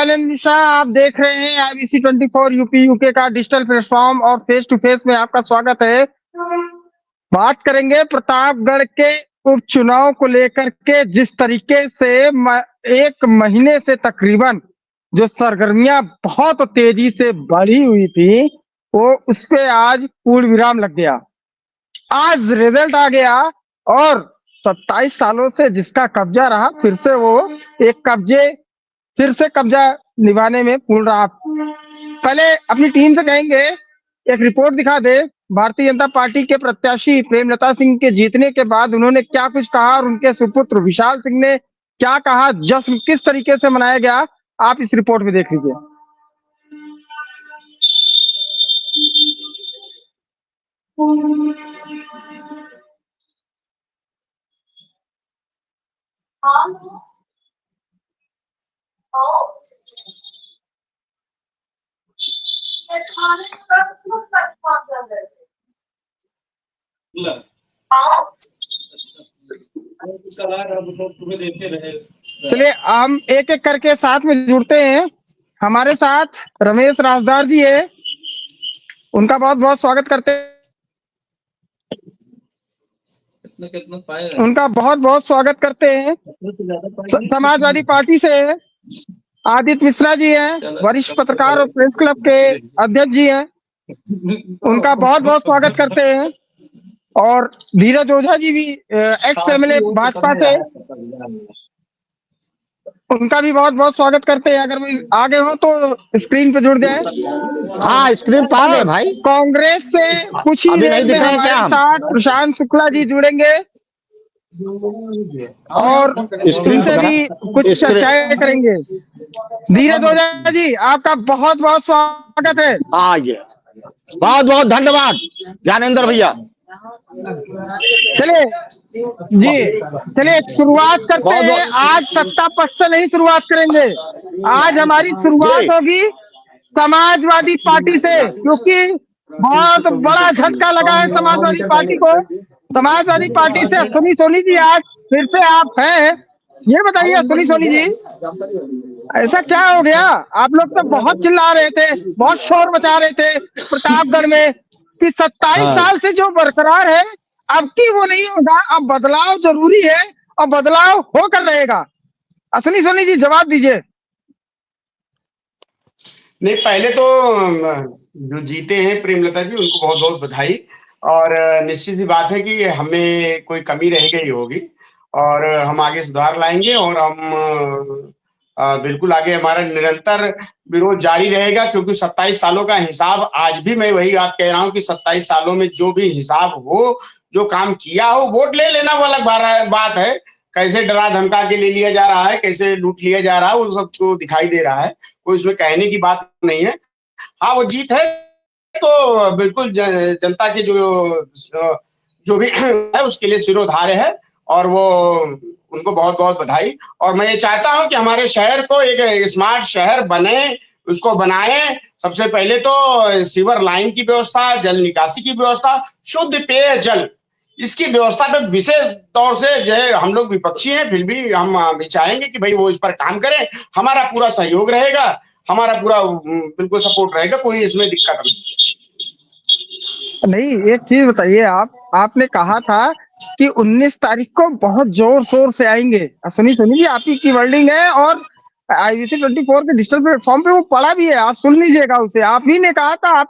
ज्ञानेंद्र मिश्रा, आप देख रहे हैं आईबीसी 24 यूपी यूके का डिजिटल प्लेटफॉर्म और फेस टू फेस में आपका स्वागत है। बात करेंगे प्रतापगढ़ के उपचुनाव को लेकर के, जिस तरीके से एक महीने से तकरीबन जो सरगर्मियां बहुत तेजी से बढ़ी हुई थी, वो उस पे आज पूर्ण विराम लग गया। आज रिजल्ट आ गया और 27 सालों से जिसका कब्जा रहा, फिर से वो फिर से कब्जा निभाने में पूर्ण रहा। पहले अपनी टीम से कहेंगे एक रिपोर्ट दिखा दे। भारतीय जनता पार्टी के प्रत्याशी प्रेमलता सिंह के जीतने के बाद उन्होंने क्या कुछ कहा और उनके सुपुत्र विशाल सिंह ने क्या कहा, जश्न किस तरीके से मनाया गया, आप इस रिपोर्ट में देख लीजिए। चलिए हम एक एक करके साथ में जुड़ते हैं। हमारे साथ रमेश राजदार जी है, उनका बहुत बहुत स्वागत करते हैं। उनका बहुत बहुत स्वागत करते हैं। समाजवादी पार्टी से आदित्य मिश्रा जी हैं, वरिष्ठ पत्रकार और प्रेस क्लब के अध्यक्ष जी हैं, उनका बहुत बहुत स्वागत करते हैं। और धीरज ओझा जी भी एक्स एमएलए भाजपा से, उनका भी बहुत बहुत स्वागत करते हैं। अगर वो आगे हो तो स्क्रीन पे जुड़ जाए। हाँ, स्क्रीन पा गए भाई। कांग्रेस से कुछ ही देर में हमारे साथ प्रशांत शुक्ला जी जुड़ेंगे और उनसे भी कुछ चर्चाएं करेंगे। धीरज ओझा जी, आपका बहुत बहुत स्वागत है। बहुत बहुत धन्यवाद ज्ञानेंद्र भैया। चलिए शुरुआत करते हैं। आज सत्ता पक्ष से नहीं शुरुआत करेंगे, आज हमारी शुरुआत होगी समाजवादी पार्टी से, क्योंकि बहुत बड़ा झटका लगा है समाजवादी पार्टी को। समाजवादी पार्टी से सुनी सोनी जी आज फिर से आप हैं, ये बताइए सुनी सोनी जी, ऐसा क्या हो गया? आप लोग तो बहुत चिल्ला रहे थे, बहुत शोर मचा रहे थे प्रतापगढ़ में कि 27 साल से जो बरकरार है अब की वो नहीं होगा, अब बदलाव जरूरी है और बदलाव होकर रहेगा। सुनी सोनी जी जवाब दीजिए। नहीं, पहले तो जो जीते हैं प्रेमलता जी, उनको बहुत बहुत बधाई। और निश्चित ही बात है कि हमें कोई कमी रह गई होगी और हम आगे सुधार लाएंगे और हम बिल्कुल आगे हमारा निरंतर विरोध जारी रहेगा, क्योंकि 27 सालों का हिसाब, आज भी मैं वही बात कह रहा हूँ कि 27 सालों में जो भी हिसाब हो, जो काम किया हो, वोट ले लेना वो अलग बात है। कैसे डरा धमका के ले लिया जा रहा है, कैसे लूट लिया जा रहा है, वो सब तो दिखाई दे रहा है, कोई इसमें कहने की बात नहीं है। हाँ, वो जीत है तो बिल्कुल जनता की जो भी है उसके लिए सिरोधार्य है और वो उनको बहुत बहुत बधाई। और मैं ये चाहता हूं कि हमारे शहर को एक स्मार्ट शहर बने, उसको बनाए। सबसे पहले तो सीवर लाइन की व्यवस्था, जल निकासी की व्यवस्था, शुद्ध पेयजल, इसकी व्यवस्था पे विशेष तौर से जो है, हम लोग विपक्षी हैं फिर भी हम चाहेंगे कि भाई वो इस पर काम करें। हमारा पूरा सहयोग रहेगा, हमारा पूरा बिल्कुल सपोर्ट रहेगा, कोई इसमें दिक्कत नहीं, एक चीज बताइए, आपने कहा था कि 19 तारीख को बहुत जोर शोर से आएंगे। सुनी जी, आप ही की वर्डिंग है और आईबीसी 24 के डिजिटल प्लेटफॉर्म पे वो पड़ा भी है, आप सुन लीजिएगा उसे। आप ही ने कहा था, आप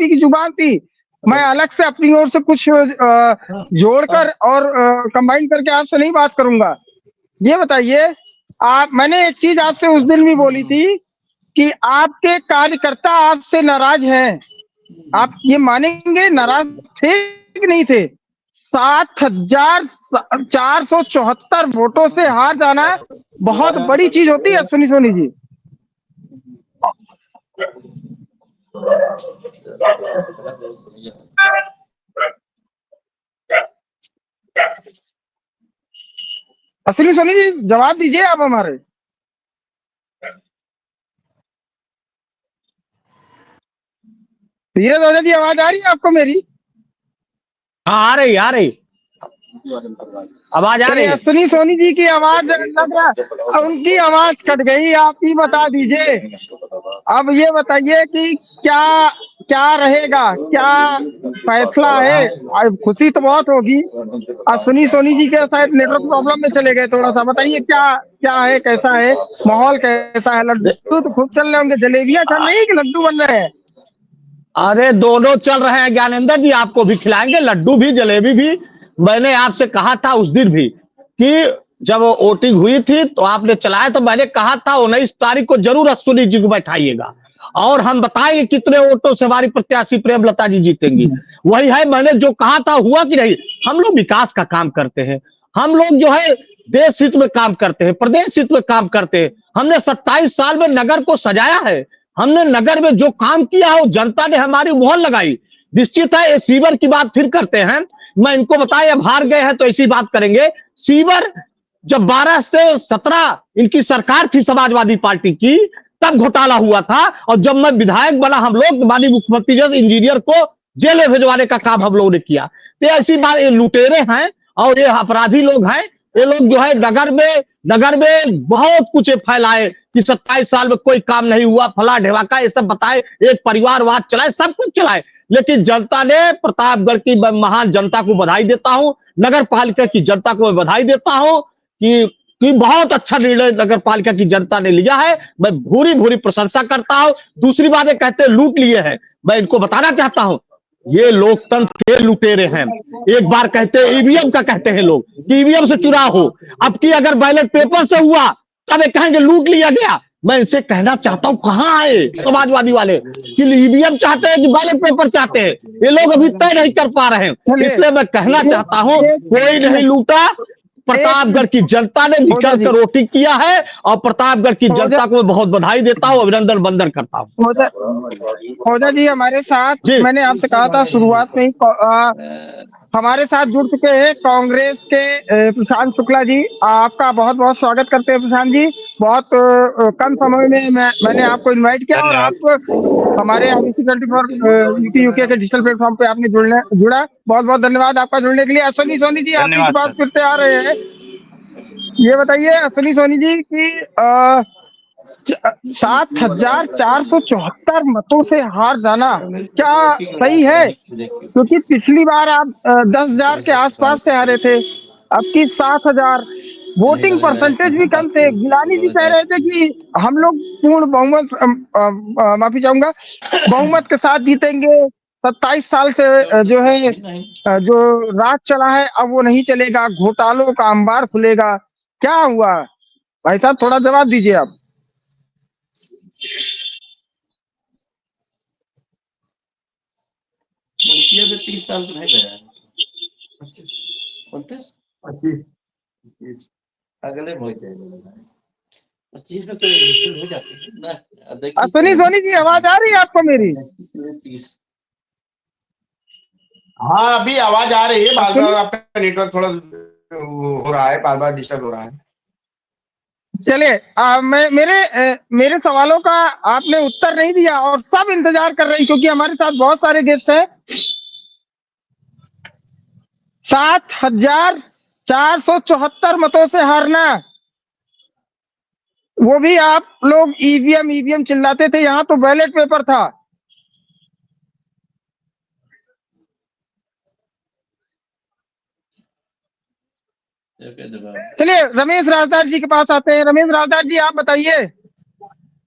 ही की जुबान थी। मैं अलग से अपनी ओर से कुछ जोड़कर और कंबाइन करके आपसे नहीं बात करूंगा। ये बताइए, मैंने एक चीज आपसे उस दिन भी बोली थी कि आपके कार्यकर्ता आपसे नाराज हैं। आप ये मानेंगे, नाराज थे कि नहीं थे? 7,474 वोटों से हार जाना बहुत बड़ी चीज होती है सुनी सोनी जी। सुनी सोनी जी जवाब दीजिए आप हमारे। धीरज ओझा जी, आवाज आ रही है आपको मेरी? हाँ, आ रही। आवाज आ रही चलिए है? सुनी सोनी जी की आवाज लग रहा, उनकी आवाज कट गई, आप ही बता दीजिए। अब ये बताइए कि क्या क्या रहेगा, क्या फैसला है। खुशी तो बहुत होगी। अब सुनी सोनी जी के शायद नेटवर्क प्रॉब्लम में चले गए, थोड़ा सा बताइए क्या क्या है, कैसा है माहौल, कैसा है। लड्डू तो खूब चल रहे होंगे, जलेबियां चल रही है कि लड्डू बन रहे हैं? अरे दोनों चल रहे हैं ज्ञानेंद्र जी, आपको भी खिलाएंगे, लड्डू भी जलेबी भी। मैंने आपसे कहा था उस दिन भी कि जब वोटिंग हुई थी तो आपने चलाया, तो मैंने कहा था 19 तारीख को जरूर अश्विनी जी को बैठाइएगा और हम बताएंगे कितने वोटों से हमारी प्रत्याशी प्रेमलता जी जीतेंगी। वही है, मैंने जो कहा था हुआ कि नहीं। हम लोग विकास का काम करते हैं, हम लोग जो है देश हित में काम करते हैं, प्रदेश हित में काम करते हैं। हमने 27 साल में नगर को सजाया है, हमने नगर में जो काम किया है वो जनता ने हमारी मुहर लगाई। निश्चित है, ये सीवर की बात फिर करते हैं। मैं इनको बताया, अब हार गए हैं तो ऐसी बात करेंगे। सीवर जब 12 से 17 इनकी सरकार थी समाजवादी पार्टी की, तब घोटाला हुआ था। और जब मैं विधायक बना, हम लोग माननीय मुख्यमंत्री जैसे इंजीनियर को जेल में भिजवाने का काम हम लोगों ने किया। तो ऐसी बात, ये लुटेरे हैं और ये अपराधी लोग हैं। ये लोग जो है नगर में बहुत कुछ फैलाए कि 27 साल में कोई काम नहीं हुआ, फला ढेवा का ये सब बताए, एक परिवारवाद चलाए, सब कुछ चलाए। लेकिन जनता ने, प्रतापगढ़ की महान जनता को बधाई देता हूं, नगर पालिका की जनता को मैं बधाई देता हूं कि बहुत अच्छा निर्णय नगर पालिका की जनता ने लिया है। मैं भूरी भूरी प्रशंसा करता हूं। दूसरी बात है, कहते लूट लिए हैं, मैं इनको बताना चाहता हूं, ये लोकतंत्र के लुटेरे हैं। एक बार कहते ईवीएम का कहते हैं लोग कि ईवीएम से चुनाव हो, अब की अगर बैलेट पेपर से हुआ तब ये कहेंगे लूट लिया गया। मैं इनसे कहना चाहता हूं, कहां आए समाजवादी वाले कि ईवीएम चाहते हैं कि बैलेट पेपर चाहते हैं, ये लोग अभी तय नहीं कर पा रहे हैं। चलिए इसलिए मैं कहना चाहता हूं, कोई नहीं लूटा, प्रतापगढ़ की जनता ने ओझा निकल जी, कर वोटिंग किया है और प्रतापगढ़ की ओझा जनता को मैं बहुत बधाई देता हूं, अभिनंदन वंदन करता हूं। ओझा ओझा जी हमारे साथ, जी मैंने आपसे कहा था शुरुआत में ही, हमारे साथ जुड़ चुके हैं कांग्रेस के प्रशांत शुक्ला जी। आपका बहुत बहुत स्वागत करते हैं प्रशांत जी। बहुत कम समय में मैंने आपको इनवाइट किया और धन्यवाद। आप हमारे आईबीसी 24 यूपी यूके के डिजिटल प्लेटफॉर्म पे आपने जुड़ा। बहुत बहुत धन्यवाद आपका जुड़ने के लिए। अश्विनी सोनी जी, आप ही के धन्यवाद पास सर। फिर से आ रहे हैं। ये बताइए अश्विनी सोनी जी की 7,474 मतों से हार जाना क्या सही है? क्योंकि पिछली बार आप 10,000 के आसपास से हारे थे, अब की 7,000। वोटिंग परसेंटेज भी कम थे। गिलानी जी कह रहे थे कि हम लोग पूर्ण बहुमत, माफी चाहूंगा, बहुमत के साथ जीतेंगे। 27 साल से जो है जो राज चला है अब वो नहीं चलेगा, घोटालों का अंबार खुलेगा। क्या हुआ भाई साहब, थोड़ा जवाब दीजिए आप। मुल्किया में 30 साल का नहीं गया, 25 29 25 अगले हो जाएगा, 25 में तो मुश्किल हो जाती है ना। देखिए अश्विनी सोनी जी, आवाज आ रही है आपको मेरी? 30 हाँ, अभी आवाज आ रही है। बार अश्विनी, बार आपका नेटवर्क थोड़ा हो रहा है, बार बार डिस्टर्ब हो रहा है। चलिए मेरे सवालों का आपने उत्तर नहीं दिया और सब इंतजार कर रहे हैं, क्योंकि हमारे साथ बहुत सारे गेस्ट हैं। 7,474 मतों से हारना, वो भी आप लोग ईवीएम ईवीएम चिल्लाते थे, यहाँ तो बैलेट पेपर था। चलिए रमेश राजदार जी के पास आते हैं। रमेश राजदार जी, आप बताइए,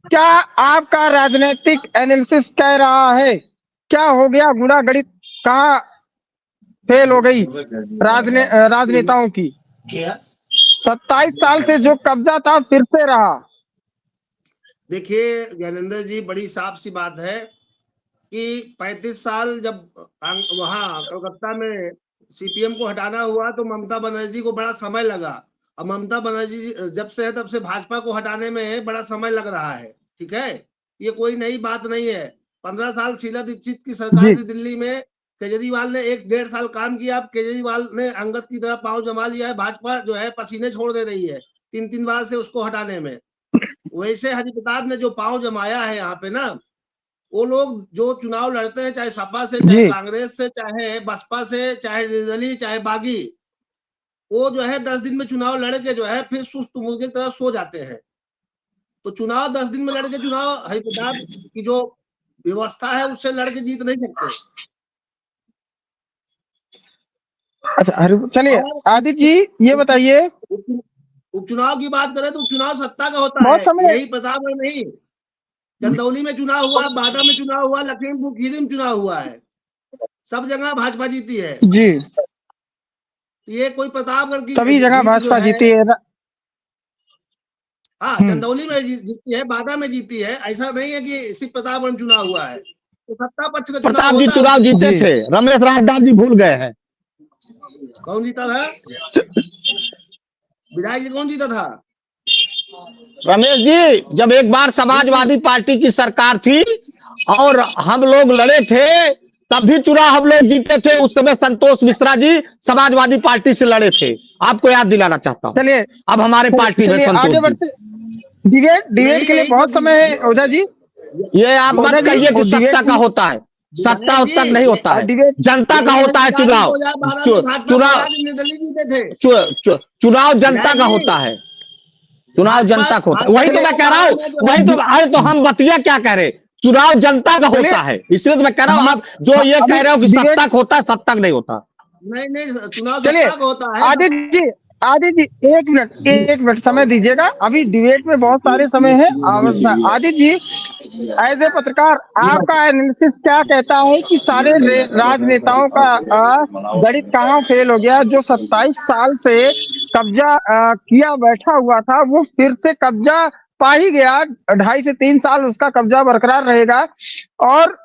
क्या आपका राजनीतिक एनालिसिस कह रहा है, क्या हो गया, गुणा गणित कहाँ फेल हो गई राजनेताओं की? क्या 27 साल से जो कब्जा था फिर से रहा। देखिए ज्ञानेंद्र जी, बड़ी साफ सी बात है कि 35 साल जब वहां कलकत्ता में सीपीएम को हटाना हुआ तो ममता बनर्जी को बड़ा समय लगा, और ममता बनर्जी जब से है तब से भाजपा को हटाने में बड़ा समय लग रहा है। ठीक है, ये कोई नई बात नहीं है। 15 साल शीला दीक्षित की सरकार जी, थी दिल्ली में, केजरीवाल ने 1-1.5 साल काम किया। अब केजरीवाल ने अंगद की तरह पांव जमा लिया है, भाजपा जो है पसीने छोड़ दे रही है 3-3 बार से उसको हटाने में। वैसे हरि प्रताप ने जो पांव जमाया है यहाँ पे ना, वो लोग जो चुनाव लड़ते हैं, चाहे सपा से, चाहे जी, कांग्रेस से, चाहे बसपा से, चाहे निर्दलीय, चाहे बागी, वो जो है 10 दिन में चुनाव लड़ के जो है फिर सुस्त मुर्गे की तरह सो जाते हैं। तो चुनाव 10 दिन में लड़ के चुनाव हरिप्रताप की जो व्यवस्था है उससे लड़ के जीत नहीं सकते। अच्छा चलिए और आदित्य जी ये बताइए, उपचुनाव की बात करें तो उपचुनाव सत्ता का होता बहुत है, समय यही प्रतापगढ़ नहीं। चंदौली में चुनाव हुआ, बांदा में चुनाव हुआ, लखीमपुर खीरी में चुनाव हुआ है, सब जगह भाजपा जीती है। जी ये कोई प्रतापगढ़ की सभी जगह जीत जो भाजपा है, जीती है ना। हाँ चंदौली में जीती है, बांदा में जीती है, ऐसा नहीं है कि सिर्फ प्रतापगढ़ में चुनाव हुआ है। तो सत्ता पक्ष का चुनाव प्रताप जी होता है चुनाव जीते जी थे, रमेश राजदार जी भूल गए हैं। कौन जीता था? विधायक जी कौन जीता था? रमेश जी, जब एक बार जी जी समाजवादी पार्टी की सरकार थी और हम लोग लड़े थे, तब भी चुनाव हम लोग जीते थे। उस समय संतोष मिश्रा जी समाजवादी पार्टी से लड़े थे, आपको याद दिलाना चाहता हूं। चलिए अब हमारे पार्टी में चलिए संतोष आगे जी। बढ़ते। डिबेट डिबेट नहीं, के लिए यही बहुत समय है ओझा जी। ये आप ओझा मत जी कहिए कि डिबेट सत्ता का होता है, सत्ता विधायक उस जी तक नहीं होता है, डिबेट जनता का विधायक होता है अधिकारी चुनाव। 2012 चु, में भाजपा को चुनाव हरा के निर्दलीय जीते थे। चुनाव जनता विधायक का जी होता है, चुनाव भाजपा जनता का होता है। भाजपा वही तो मैं कह रहा 2012 हूँ, में जो है, वही तो। अरे तो हम बतिया क्या कह रहे, चुनाव जनता का चलिए होता है, इसलिए तो मैं कह रहा हूँ। आप जो हाँ, ये अभी कह रहे हो कि डिबेट सत्ता का होता है, सत्ता का नहीं होता। नहीं चुनाव चलिए सत्ता का होता है। आदित्य जी एक मिनट समय दीजिएगा, अभी डिबेट में बहुत सारे समय है। आदित्य जी एज ए पत्रकार आपका एनालिसिस क्या कहता है कि सारे राजनेताओं का गणित कहाँ फेल हो गया? जो 27 साल से कब्जा किया बैठा हुआ था वो फिर से कब्जा पा ही गया। 2.5 से 3 साल उसका कब्जा बरकरार रहेगा और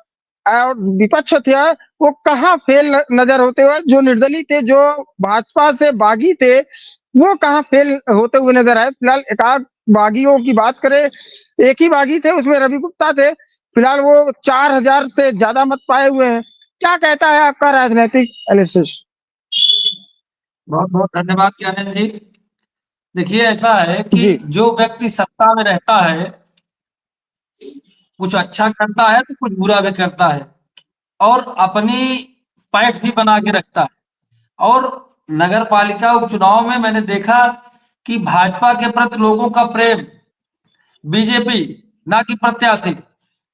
विपक्ष थे वो कहाँ फेल नजर होते हुए? जो निर्दलीय थे, जो भाजपा से बागी थे, वो कहाँ फेल होते हुए नजर आए? फिलहाल एकाध बागियों की बात करें, एक ही बागी थे उसमें रवि गुप्ता थे, फिलहाल वो 4,000 से ज्यादा मत पाए हुए हैं। क्या कहता है आपका राजनीतिक एनालिसिस? बहुत बहुत धन्यवाद ज्ञानेंद्र जी। देखिए ऐसा है कि जी जो व्यक्ति सत्ता में रहता है, कुछ अच्छा करता है तो कुछ बुरा भी करता है, और अपनी पैठ भी बना के रखता है। और नगर पालिका उपचुनाव में मैंने देखा कि भाजपा के प्रति लोगों का प्रेम, बीजेपी ना कि प्रत्याशी,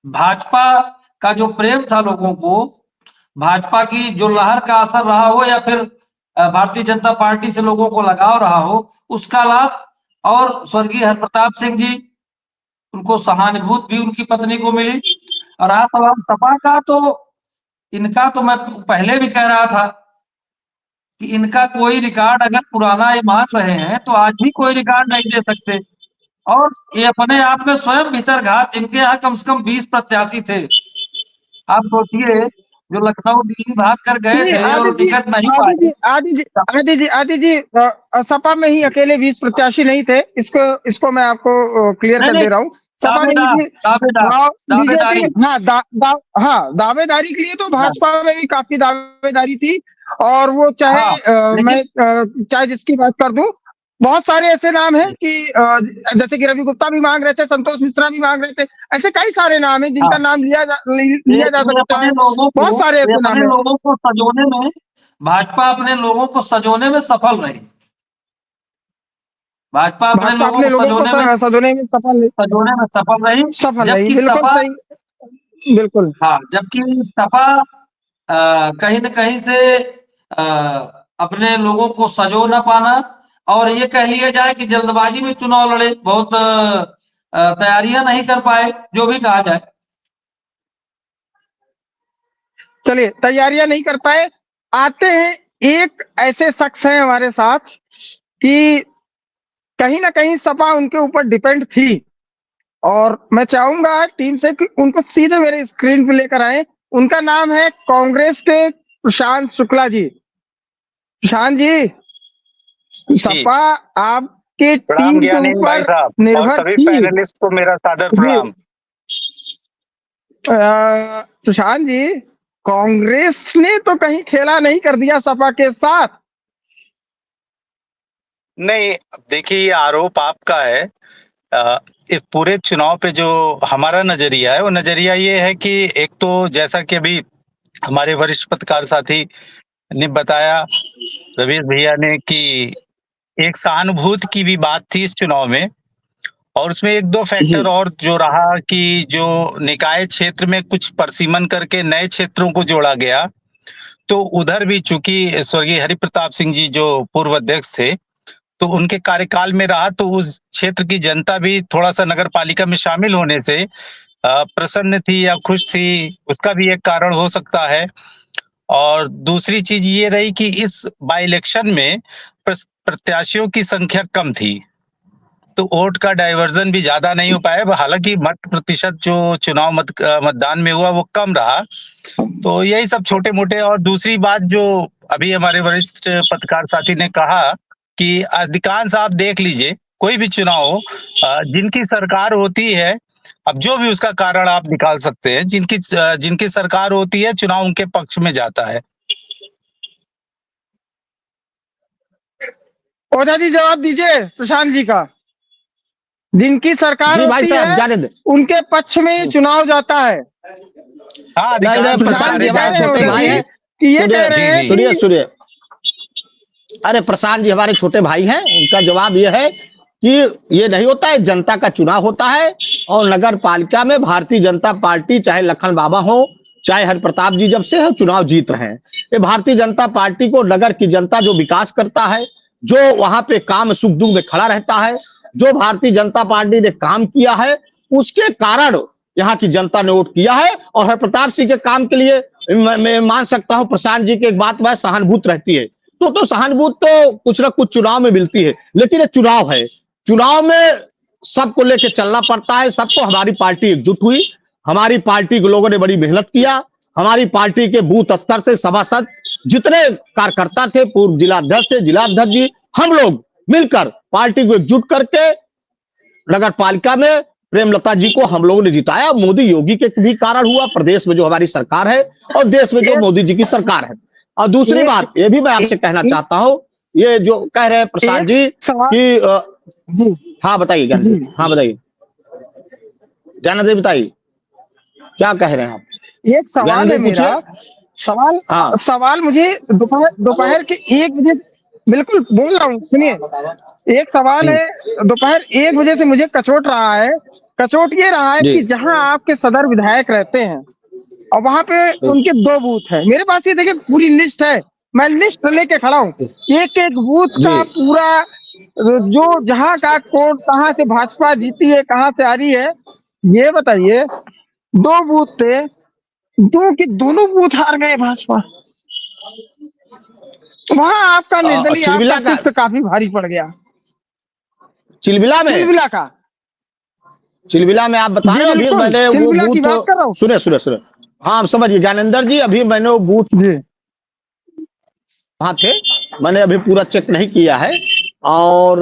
भाजपा का जो प्रेम था लोगों को, भाजपा की जो लहर का असर रहा हो या फिर भारतीय जनता पार्टी से लोगों को लगाव रहा हो, उसका लाभ। और स्वर्गीय हरप्रताप सिंह जी, उनको सहानुभूति भी उनकी पत्नी को मिली। और रहा सवाल सपा का, तो इनका तो मैं पहले भी कह रहा था कि इनका कोई रिकॉर्ड अगर पुराना ये मान रहे हैं तो आज भी कोई रिकॉर्ड नहीं दे सकते। और ये अपने आप में स्वयं भीतर घात, इनके यहाँ कम से कम 20 प्रत्याशी थे। आप सोचिए, जो लखनऊ दिल्ली भाग कर गए नहीं थे और आदित्य जी टिकट नहीं आदित्य पाए। जी आदित्य जी सपा में ही अकेले 20 प्रत्याशी नहीं थे। इसको इसको मैं आपको क्लियर नहीं कर नहीं, दे रहा हूँ। सपा में ही दावेदार थी। दावेदार बीजेपी दावेदारी। हाँ हाँ दावेदारी के लिए तो हाँ भाजपा में भी काफी दावेदारी थी। और वो चाहे हाँ, लेकिन चाहे जिसकी बात कर दूं, बहुत सारे ऐसे नाम हैं कि जैसे कि रवि गुप्ता भी मांग रहे थे, संतोष मिश्रा भी मांग रहे थे। ऐसे कई सारे नाम हैं हाँ, जिनका नाम ये लिया जा ये सकता अपने है। लोगों को बहुत सारे ये ऐसे नाम अपने है। लोगों को सजोने में, भाजपा अपने लोगों को सजोने में सफल रही। भाजपा अपने भाजपा लोगों अपने को लोगों को सजोने में सजोने में सफल रही। सफल रही। जबकि बिल्कुल सपा, सही, बिल्कुल। हाँ, जबकि सपा कहीं न कहीं से अ, अपने लोगों को सजो ना पाना, और ये कह लिया जाए कि जल्दबाजी में चुनाव लड़े, बहुत तैयारियां नहीं कर पाए, जो भी कहा जाए। चलिए तैयारियां नहीं कर पाए। आते हैं, एक ऐसे शख्स हैं हमारे साथ कि कहीं ना कहीं सपा उनके ऊपर डिपेंड थी, और मैं चाहूंगा टीम से कि उनको सीधे मेरे स्क्रीन पे लेकर आए। उनका नाम है कांग्रेस के प्रशांत शुक्ला जी। प्रशांत जी, जी, सपा आपके प्रणाम टीम के ज्ञानेंद्र भाई ऊपर साहब और निर्भर सभी थी पैनलिस्ट को मेरा सादर जी। प्रणाम। सुशांत जी, कांग्रेस ने तो कहीं खेला नहीं कर दिया सपा के साथ। नहीं, देखिए ये आरोप आपका है। इस पूरे चुनाव पे जो हमारा नजरिया है वो नजरिया ये है कि एक तो जैसा कि अभी हमारे वरिष्ठ पत्रकार साथी ने बताया रवीश भैया ने कि एक सहानुभूति की भी बात थी इस चुनाव में, और उसमें एक दो फैक्टर जी और जो रहा कि जो निकाय क्षेत्र में कुछ परसीमन करके नए क्षेत्रों को जोड़ा गया, तो उधर भी चूंकि स्वर्गीय हरिप्रताप सिंह जी जो पूर्व अध्यक्ष थे, तो उनके कार्यकाल में रहा, तो उस क्षेत्र की जनता भी थोड़ा सा नगर पालिका में शामिल होने से प्रसन्न थी या खुश थी, उसका भी एक कारण हो सकता है। और दूसरी चीज ये रही कि इस बाई इलेक्शन में प्रत्याशियों की संख्या कम थी, तो वोट का डाइवर्जन भी ज्यादा नहीं हो पाया। हालांकि मत प्रतिशत जो चुनाव मतदान में हुआ वो कम रहा। तो यही सब छोटे मोटे। और दूसरी बात जो अभी हमारे वरिष्ठ पत्रकार साथी ने कहा कि अधिकांश आप देख लीजिए कोई भी चुनाव हो, जिनकी सरकार होती है, अब जो भी उसका कारण आप निकाल सकते हैं, जिनकी सरकार होती है चुनाव उनके पक्ष में जाता है। ओझा जी जवाब दीजिए प्रशांत जी का। जिनकी सरकार जी भाई होती साहब है जाने दे। उनके पक्ष में ही चुनाव जाता है। हाँ, नहीं नहीं अधिकांश प्रशांत प्रशांत जी जी कह हमारे रहे हैं छोटे ओझा भाई जी हैं। कि ये सुनिए कह रहे हैं जी, सुनिए कि सुनिए, अरे प्रशांत जी हमारे छोटे भाई हैं, उनका जवाब ये है कि ये नहीं होता है, जनता का चुनाव होता है और नगर पालिका में भारतीय जनता पार्टी, चाहे लखन बाबा हो चाहे हरिप्रताप जी जब से है चुनाव जीत रहे हैं। ये भारतीय जनता पार्टी को नगर की जनता जो विकास करता है, जो वहां पे काम सुख दुख में खड़ा रहता है, जो भारतीय जनता पार्टी ने काम किया है, उसके कारण यहाँ की जनता ने वोट किया है। और हरिप्रताप सिंह के काम के लिए मैं मान सकता हूँ प्रशांत जी की एक बात वह सहानुभूति रहती है। तो सहानुभूति तो कुछ ना कुछ चुनाव में मिलती है, लेकिन ये चुनाव है, चुनाव में सबको लेके चलना पड़ता है। सबको, हमारी पार्टी एकजुट हुई, हमारी पार्टी के लोगों ने बड़ी मेहनत किया, हमारी पार्टी के बूथ स्तर से सभासद जितने कार्यकर्ता थे, पूर्व जिलाध्यक्ष थे, जिलाध्यक्ष जी, हम लोग मिलकर पार्टी को एकजुट करके नगर पालिका में प्रेमलता जी को हम लोगों ने जिताया। मोदी योगी के भी कारण हुआ, प्रदेश में जो हमारी सरकार है और देश में जो एक मोदी जी की सरकार है। और दूसरी एक बात ये भी मैं आपसे कहना एक, चाहता हूं, ये जो कह रहे हैं प्रसाद एक जी सवाल कि जी हाँ बताइए ज्ञान जी जी, हाँ बताइए ज्ञानंद जी, बताइए क्या कह रहे हैं आप। एक सवाल ज्ञानंद है जी मेरा। पूछिए। सवाल हाँ सवाल मुझे दोपहर दोपहर के 1 बजे, बिल्कुल बोल रहा हूँ सुनिए। एक सवाल है, दोपहर 1 बजे से मुझे कचोट रहा है। कचोट ये रहा है जी कि जहां आपके सदर विधायक रहते हैं और वहां पे उनके 2 बूथ है। मेरे पास ये देखिए पूरी लिस्ट है, मैं लिस्ट लेके खड़ा हूँ। एक एक बूथ जी का पूरा जो जहां का कोड, कहाँ से भाजपा जीती है, कहाँ से आ रही है, ये बताइए। 2 बूथ थे, दो के दोनों बूथ हार गए भाजपा। वहां आपका निर्दलीय, आपका चिलबिला का, शिष्य काफी भारी पड़ गया। चिलबिला में, चिलबिला का, चिलबिला में आप बता जी रहे हो, अभी बिल्कुल मैंने वो चिलबिला की बूथ, बात कर रहा हूँ। सुने सुने सुने, हाँ समझिए ज्ञानेंद्र जी, अभी मैंने वो बूथ जी वहां थे, मैंने अभी पूरा चेक नहीं किया है। और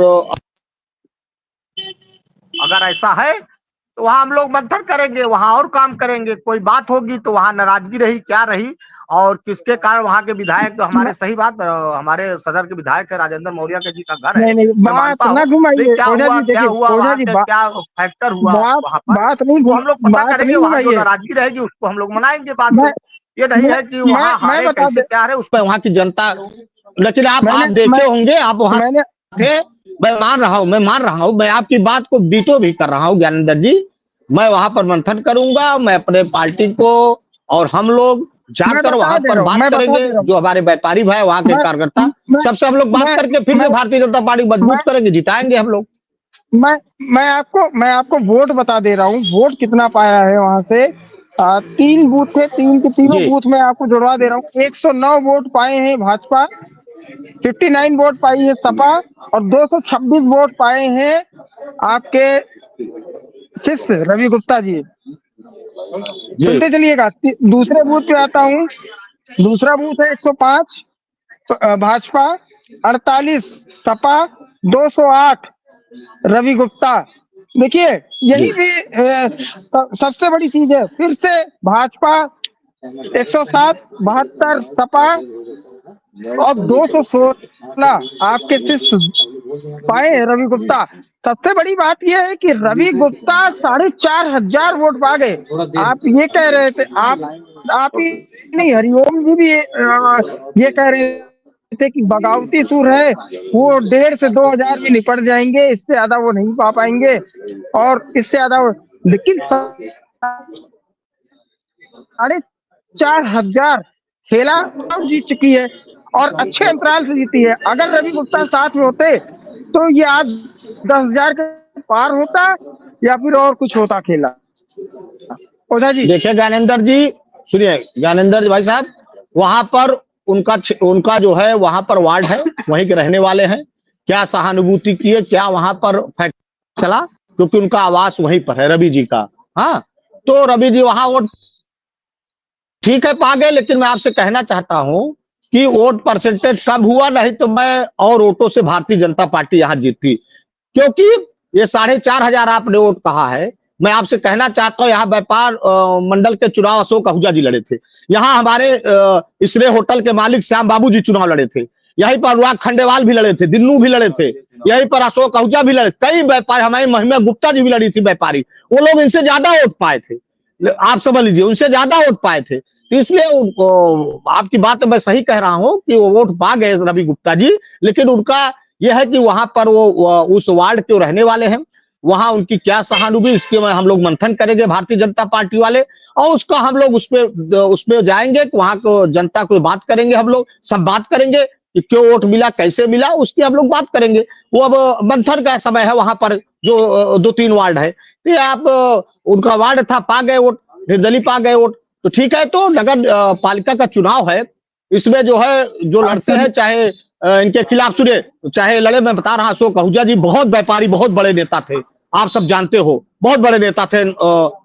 अगर ऐसा है तो वहां हम लोग मंथन करेंगे, वहां और काम करेंगे, कोई बात होगी तो वहां नाराजगी रही क्या रही, और किसके कारण वहां के विधायक, तो हमारे सही बात, हमारे सदर के विधायक है राजेंद्र मौर्य के जी का घर है, नहीं नहीं, मैं मानता बात ना हूँ। लेकिन घुमाइए क्या ओझा हुआ जी। क्या देखिए हुआ ओझा वहां जी, पे, क्या फैक्टर हुआ बात वहां पर, बात नहीं तो हम लोग पता बात करेंगे, नहीं वहां जो घुमाइए। नाराजगी रहेगी उसको हम लोग मनाएंगे बात मैं को। ये नहीं मैं है कि वहां मैं हारे बता कैसे दे, क्या रहे उस पर वहां की जनता। लेकिन आप मैंने देखे होंगे, आप वहां मैंने थे, मैं मान रहा हूं, मैं आपकी बात को बीटो भी कर रहा हूं ज्ञानेंद्र जी। मैं वहां पर मंथन करूंगा, मैं अपने पार्टी को, और हम लोग मैं जाकर बता वहां दे पर रहा हूँ, बात मैं बता करेंगे, दे रहा हूँ। जो हमारे व्यापारी भाई वहां के मैं कार्यकर्ता, मैं सबसे हम लोग बात मैं करके फिर से मैं भारतीय जनता पार्टी मैं मजबूत करेंगे, जिताएंगे हम लोग। मैं मैं आपको वोट बता दे रहा हूँ, वोट कितना पाया है वहां से। 3 बूथ थे, तीन के तीनों जी बूथ में आपको जुड़वा दे रहा हूँ। 109 वोट पाए हैं भाजपा, 59 वोट पाई है सपा, और 226 वोट पाए हैं आपके शिष्य रवि गुप्ता जी। जी सुनते चलिएगा। दूसरे बूथ पे आता हूँ। दूसरा बूथ है 105 भाजपा, 48 सपा, 208 रवि गुप्ता। देखिए जी यही भी सबसे बड़ी चीज है। फिर से भाजपा 107, 72 सपा और 216 आपके शिष्य पाए हैं रवि गुप्ता। सबसे बड़ी बात यह है कि रवि गुप्ता 4,500 वोट पा गए। आप ये कह रहे थे, आप ही नहीं, हरिओम जी भी ये कह रहे थे कि बगावती सुर है, वो 1,500 से 2,000 में निपट जाएंगे, इससे ज्यादा वो नहीं पा पाएंगे। और इससे ज्यादा लेकिन 4,500 खेला और जीत चुकी है, और अच्छे अंतराल से जीती है। अगर रवि गुप्ता साथ में होते तो ये आज 10,000 के पार होता, या फिर और कुछ होता खेला। ओझा जी, देखिए ज्ञानेंद्र जी, सुनिए ज्ञानेंद्र भाई साहब, वहां पर उनका जो है वहां पर वार्ड है, वहीं के रहने वाले हैं। क्या सहानुभूति की है, क्या वहां पर फैक्ट चला, क्योंकि उनका आवास वहीं पर है, रवि जी का। हाँ, तो रवि जी वहां वोट ठीक है पा गए, लेकिन मैं आपसे कहना चाहता हूं कि वोट परसेंटेज कम हुआ, नहीं तो मैं और वोटों से भारतीय जनता पार्टी यहां जीतती। क्योंकि ये 4,500 आपने वोट कहा है। मैं आपसे कहना चाहता हूं, यहाँ व्यापार मंडल के चुनाव अशोक आहूजा जी लड़े थे। यहाँ हमारे इसरे होटल के मालिक श्याम बाबू जी चुनाव लड़े थे। यहीं पर अनुराग खंडेवाल भी लड़े थे, दिन्नू भी लड़े थे, यहीं पर अशोक आहूजा भी लड़े, कई व्यापारी, हमारी महिमा गुप्ता जी भी लड़ी थी व्यापारी। वो लोग इनसे ज्यादा वोट पाए थे, आप समझ लीजिए, उनसे ज्यादा वोट पाए थे। तो इसलिए आपकी बात मैं सही कह रहा हूं कि वो वोट पा गए रवि गुप्ता जी, लेकिन उनका यह है कि वहां पर वो उस वार्ड के रहने वाले हैं, वहां उनकी क्या सहानुभूति, इसके में हम लोग मंथन करेंगे भारतीय जनता पार्टी वाले, और उसका हम लोग उसपे जाएंगे, वहां को जनता को बात करेंगे, हम लोग सब बात करेंगे कि क्यों वोट मिला, कैसे मिला, उसकी हम लोग बात करेंगे। वो अब मंथन का समय है वहां पर, जो 2-3 वार्ड है। तो आप उनका वार्ड था, पा गए वोट, निर्दलीय पा गए वोट, तो ठीक है। तो नगर पालिका का चुनाव है, इसमें जो है जो लड़ते हैं, चाहे इनके खिलाफ, सुने, चाहे लड़े, मैं बता रहा, अशोक आहूजा जी बहुत व्यापारी, बहुत बड़े नेता थे, आप सब जानते हो, बहुत बड़े नेता थे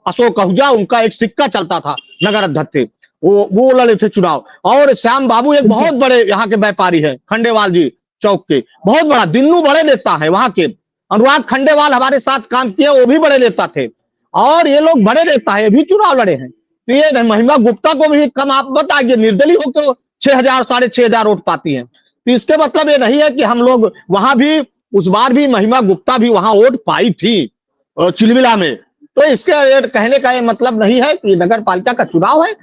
अशोक आहूजा। उनका एक सिक्का चलता था, नगर अध्यक्ष थे, वो लड़े थे चुनाव। और श्याम बाबू एक बहुत बड़े यहाँ के व्यापारी है, खंडेवाल जी चौक के, बहुत बड़ा, दिन्नू बड़े नेता है वहां के, अनुराग खंडेवाल हमारे साथ काम किए, वो भी बड़े नेता थे, और ये लोग बड़े नेता है, ये भी चुनाव लड़े हैं। तो ये महिमा गुप्ता को भी कम आप बताइए, निर्दलीय होकर 6,000 6,500 वोट पाती है। तो इसके मतलब ये नहीं है कि हम लोग वहां भी, उस बार भी महिमा गुप्ता भी वहां वोट पाई थी चिलमिला में। तो इसके कहने का ये मतलब नहीं है कि नगर पालिका का चुनाव है,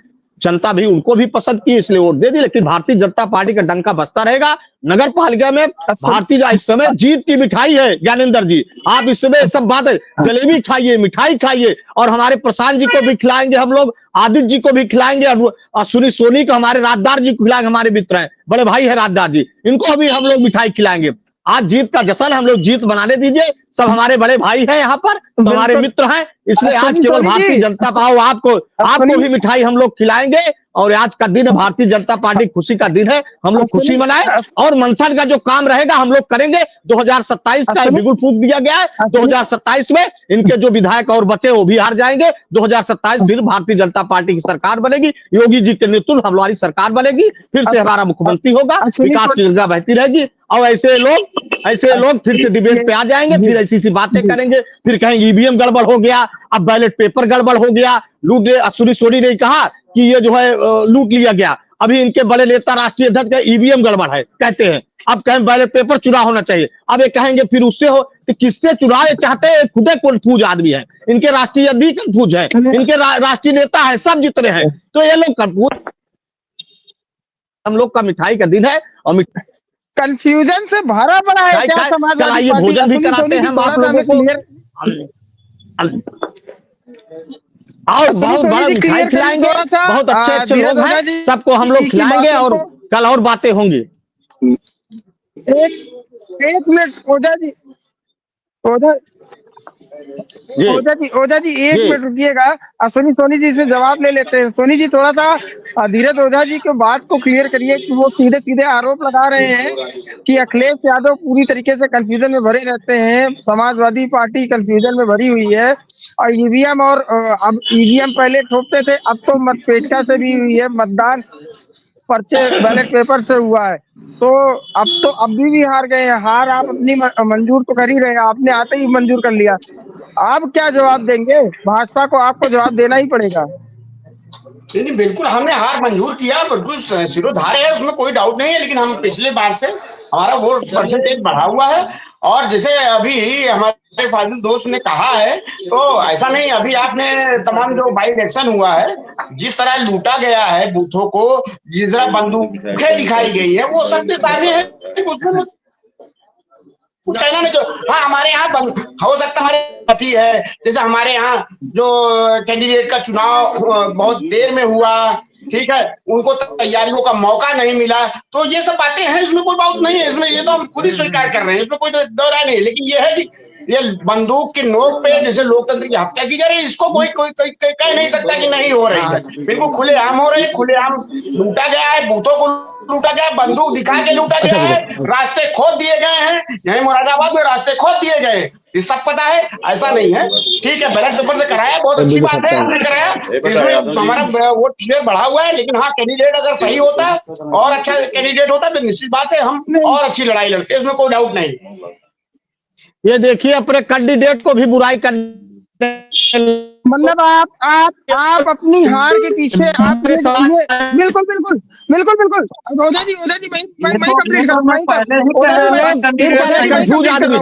जनता भी उनको भी पसंद की, इसलिए वोट दे दी, लेकिन भारतीय जनता पार्टी का डंका बजता रहेगा नगर पालिका में। भारतीय इस समय जीत की मिठाई है ज्ञानेंद्र जी, आप इस समय सब बात है, जलेबी खाइए, मिठाई खाइए, और हमारे प्रशांत जी को भी खिलाएंगे हम लोग, आदित्य जी को भी खिलाएंगे, और सुनी सोनी को, हमारे राजदार जी को खिलाएंगे, हमारे मित्र हैं, बड़े भाई है राजदार जी, इनको भी हम लोग मिठाई खिलाएंगे। आज जीत का जश्न, हम लोग जीत बनाने दीजिए, सब हमारे बड़े भाई हैं यहाँ पर, सब हमारे मित्र हैं, इसलिए आज केवल भारतीय जनता पार्टी, आपको भी मिठाई हम लोग खिलाएंगे। और आज का दिन है भारतीय जनता पार्टी खुशी का दिन है, हम लोग खुशी मनाए, और मंथन का जो काम रहेगा हम लोग करेंगे। 2027 का बिगुल फूक दिया गया है, 2027 में इनके जो विधायक और बचे वो भी हार जाएंगे। 2027 फिर भारतीय जनता पार्टी की सरकार बनेगी, योगी जी के नेतृत्व हमारी सरकार बनेगी, फिर से हमारा मुख्यमंत्री होगा, विकास की गंगा बहती रहेगी। और ऐसे लोग फिर से डिबेट पे आ जाएंगे, फिर ऐसी सी बातें करेंगे, फिर कहेंगे ईवीएम गड़बड़ हो गया, अब बैलेट पेपर गड़बड़ हो गया, लूट, सुनी सोनी ने कहा कि ये जो है लूट लिया गया। अभी इनके बड़े नेता राष्ट्रीय अध्यक्ष का ईवीएम गड़बड़ है कहते हैं, अब कहें बैलेट पेपर चुनाव होना चाहिए, अब ये कहेंगे फिर उससे हो, तो किससे चुनाव चाहते हैं, खुद कंफ्यूज आदमी है, इनके राष्ट्रीय अध्यक्ष कंफ्यूज है, इनके राष्ट्रीय नेता है, सब जितने हैं, तो ये लोग कंफ्यूज। हम लोग का मिठाई का दिन है, और कंफ्यूजन से भरा पड़ा है क्या समाजवादी पार्टी? भोजन भी कराते हैं हम आप लोगों को, और बहुत बड़ा मिठाई खिलाएंगे, बहुत अच्छे अच्छे लोग हैं, सबको हम लोग खिलाएंगे, और कल और बातें होंगी। एक मिनट ओझा जी, ओझा जी एक मिनट रुकिएगा, सोनी जी से जवाब ले लेते हैं। सोनी जी थोड़ा सा धीरज ओझा जी के बात को क्लियर करिए कि वो सीधे सीधे आरोप लगा रहे हैं कि अखिलेश यादव पूरी तरीके से कंफ्यूजन में भरे रहते हैं, समाजवादी पार्टी कंफ्यूजन में भरी हुई है, और ईवीएम, और अब ईवीएम पहले ठोकते थे, अब तो मतपेटिका से भी हुई है, मतदान पर्चे बैलेट पेपर से हुआ है, तो अब भी हार गए हैं। हार आप अपनी मंजूर तो कर ही रहे हैं, आपने आते ही मंजूर कर लिया, आप क्या जवाब देंगे? भाजपा को आपको जवाब देना ही पड़ेगा। नहीं, बिल्कुल हमने हार मंजूर किया, बिल्कुल सिरोधार्य है, उसमें कोई डाउट नहीं है, लेकिन हम पिछले बार से हमारा वोट परसेंटेज बढ़ा हुआ है। और जैसे अभी हमारे फाजिल दोस्त ने कहा है, तो ऐसा नहीं, अभी आपने तमाम जो बाई इलेक्शन हुआ है जिस तरह लूटा गया है बूथों को, जिस तरह बंदूकें दिखाई गई है, वो सबके सामने है। उसमें कुछ कहना नहीं। जो हाँ, हमारे यहाँ हो सकता है हमारे पति है, जैसे हमारे यहाँ जो कैंडिडेट का चुनाव बहुत देर में हुआ, ठीक है, उनको तैयारियों का मौका नहीं मिला, तो ये सब बातें हैं, इसमें कोई बात नहीं है, इसमें ये तो हम खुद ही स्वीकार कर रहे हैं, इसमें कोई दो राय नहीं है। लेकिन ये है कि ये बंदूक की नोक पे जैसे लोकतंत्र की हत्या की जा रही है, इसको कोई कोई कह नहीं सकता कि नहीं हो रही है। बिल्कुल खुलेआम हो रही है, खुलेआम लूटा गया है, बूथों को लूटा गया, बंदूक दिखा के लूटा गया है, रास्ते खोद दिए गए हैं, यही मुरादाबाद में रास्ते खोद दिए गए, ये सब पता है। ऐसा नहीं है, ठीक है, बैलेट पेपर से कराया, बहुत अच्छी बात है, आपने कराया, इसमें हमारा वोट शेयर बढ़ा हुआ है। लेकिन हाँ, कैंडिडेट अगर सही होता और अच्छा कैंडिडेट होता तो निश्चित बात है हम और अच्छी लड़ाई लड़ते, इसमें कोई डाउट नहीं। ये देखिए, अपने कैंडिडेट को भी बुराई कर, मतलब आप अपनी हार के पीछे आप बिल्कुल बिल्कुल बिल्कुल बिल्कुल ओझा जी मैं कंप्लीट करूंगा।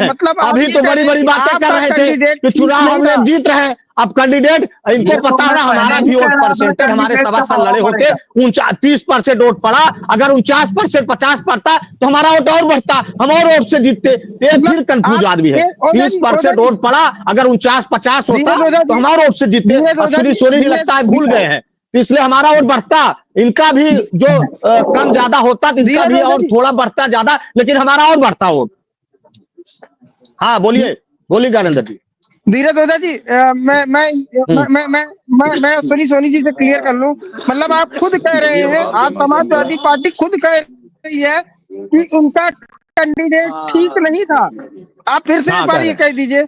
मतलब अभी तो बड़ी बड़ी बातें कर रहे थे कि चुनाव हमने जीत रहे, अब कैंडिडेट इनको पता है हमारा भी वोट परसेंटेज, हमारे 7 साल लड़े होते 30% वोट पड़ा, अगर 49% 50 पड़ता तो हमारा वोट और बढ़ता, हम और वोट से जीतते। ये फिर कंफ्यूज आदमी है, 30% वोट पड़ा, अगर 49-50 होता तो हमारा वोट से जीतते। श्री सोनी जी लगता है भूल गए हैं, इसलिए हमारा वोट बढ़ता, इनका भी जो कम ज्यादा होता तो इनका भी और थोड़ा बढ़ता ज्यादा, लेकिन हमारा और बढ़ता वोट। हाँ बोलिए ज्ञानेंद्र जी। धीरज ओझा जी, मैं सोनी जी से क्लियर कर लूं। मतलब आप खुद कह रहे हैं, आप समाजवादी पार्टी खुद कह रही है कि उनका कैंडिडेट ठीक नहीं था। आप फिर से एक बार ये कह दीजिए,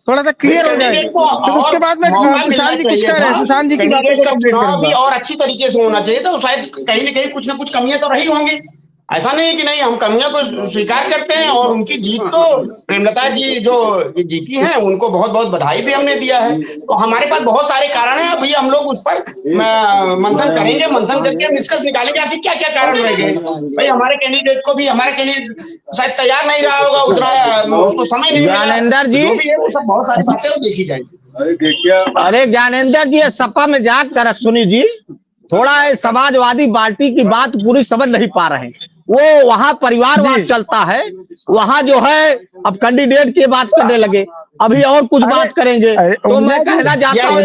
थोड़ा सा क्लियर हो जाए, तो उसके बाद में सुशांत जी कुछ कह रहे हैं, सुशांत जी की बातों को चुनाव भी और अच्छी तरीके से होना चाहिए, तो शायद कहीं न कहीं कुछ ना कुछ कमियां तो रही होंगी। ऐसा नहीं है कि नहीं, हम कमियां को स्वीकार करते हैं, और उनकी जीत को प्रेमलता जी जो जीती हैं उनको बहुत बहुत बधाई भी हमने दिया है। तो हमारे पास बहुत सारे कारण हैं, अभी हम लोग उस पर मंथन करेंगे, मंथन करके निष्कर्ष निकालेंगे आखिर क्या क्या कारण रह गए। भाई हमारे कैंडिडेट को भी, हमारे कैंडिडेट शायद तैयार नहीं रहा होगा, उतना उसको समय नहीं मिला, ज्ञानेंद्र जी जो भी है वो सब बहुत सारी बातें वो देखी जाएगी। अरे ज्ञानेंद्र जी, सपा में जाकर सुनी जी, थोड़ा समाजवादी पार्टी की बात पूरी समझ नहीं पा रहे हैं। वो वहां परिवारवाद चलता है, वहां जो है अब कैंडिडेट की बात करने लगे, अभी और कुछ बात करेंगे। तो मैं कहना चाहता हूँ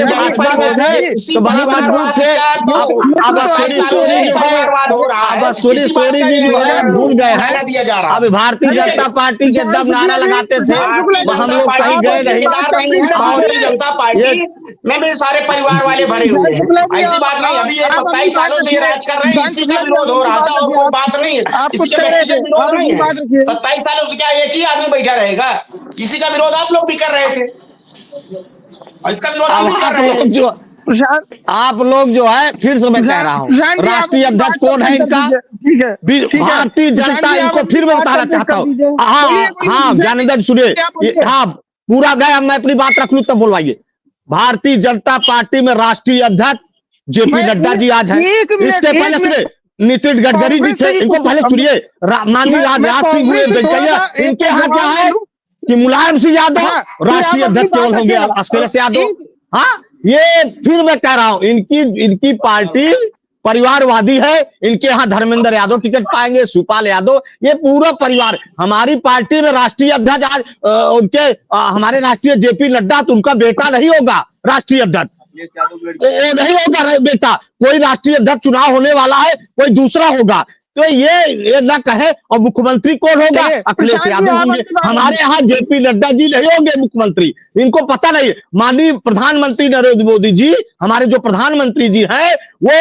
भूल गए हैं, अब भारतीय जनता पार्टी के दम नारा लगाते थे, हम लोग कहीं गए नहीं। भारतीय जनता पार्टी में भी सारे परिवार वाले भरे हुए हैं, ऐसी बात नहीं। अभी ये 27 सालों से राज कर रहे हैं, इसी का विरोध हो रहा था, और कोई बात नहीं है, किसी का व्यक्तिगत विरोध नहीं है। 27 सालों से क्या एक ही आदमी बैठा रहेगा? किसी का विरोध आप लोग भी कर रहे थे, और इसका विरोध हम भी कर रहे हैं। आप लोग जो है, फिर से मैं कह रहा हूँ, राष्ट्रीय अध्यक्ष कौन है इनका? भारतीय जनता, इनको फिर मैं बताना चाहता हूँ। हाँ ज्ञानेंद्र सुनिए, हाँ पूरा गया, मैं अपनी बात रख लूँ तब बोलवाइए। भारतीय जनता पार्टी में राष्ट्रीय अध्यक्ष जेपी नड्डा जी आज है, इसके पहले सुनिए नितिन गडकरी जी थे, इनको पहले सुनिए, माननीय राजनाथ सिंह हुए, वेंकैया, इनके यहाँ क्या है कि मुलायम सिंह यादव राष्ट्रीय अध्यक्ष केवल होंगे, अखिलेश यादव। हाँ, ये फिर मैं कह रहा हूँ, इनकी पार्टी परिवारवादी है, इनके यहाँ धर्मेंद्र यादव टिकट पाएंगे, शिवपाल यादव, ये पूरा परिवार। हमारी पार्टी में राष्ट्रीय अध्यक्ष आज उनके हमारे राष्ट्रीय जेपी नड्डा, तो उनका बेटा नहीं होगा राष्ट्रीय अध्यक्ष, नहीं होगा बेटा, कोई राष्ट्रीय अध्यक्ष चुनाव होने वाला है, कोई दूसरा होगा। तो ये न कहे, और मुख्यमंत्री कौन होगा? अखिलेश यादव होंगे। हमारे यहाँ जेपी नड्डा जी नहीं होंगे मुख्यमंत्री, इनको पता नहीं। माननीय प्रधानमंत्री नरेंद्र मोदी जी, हमारे जो प्रधानमंत्री जी हैं, वो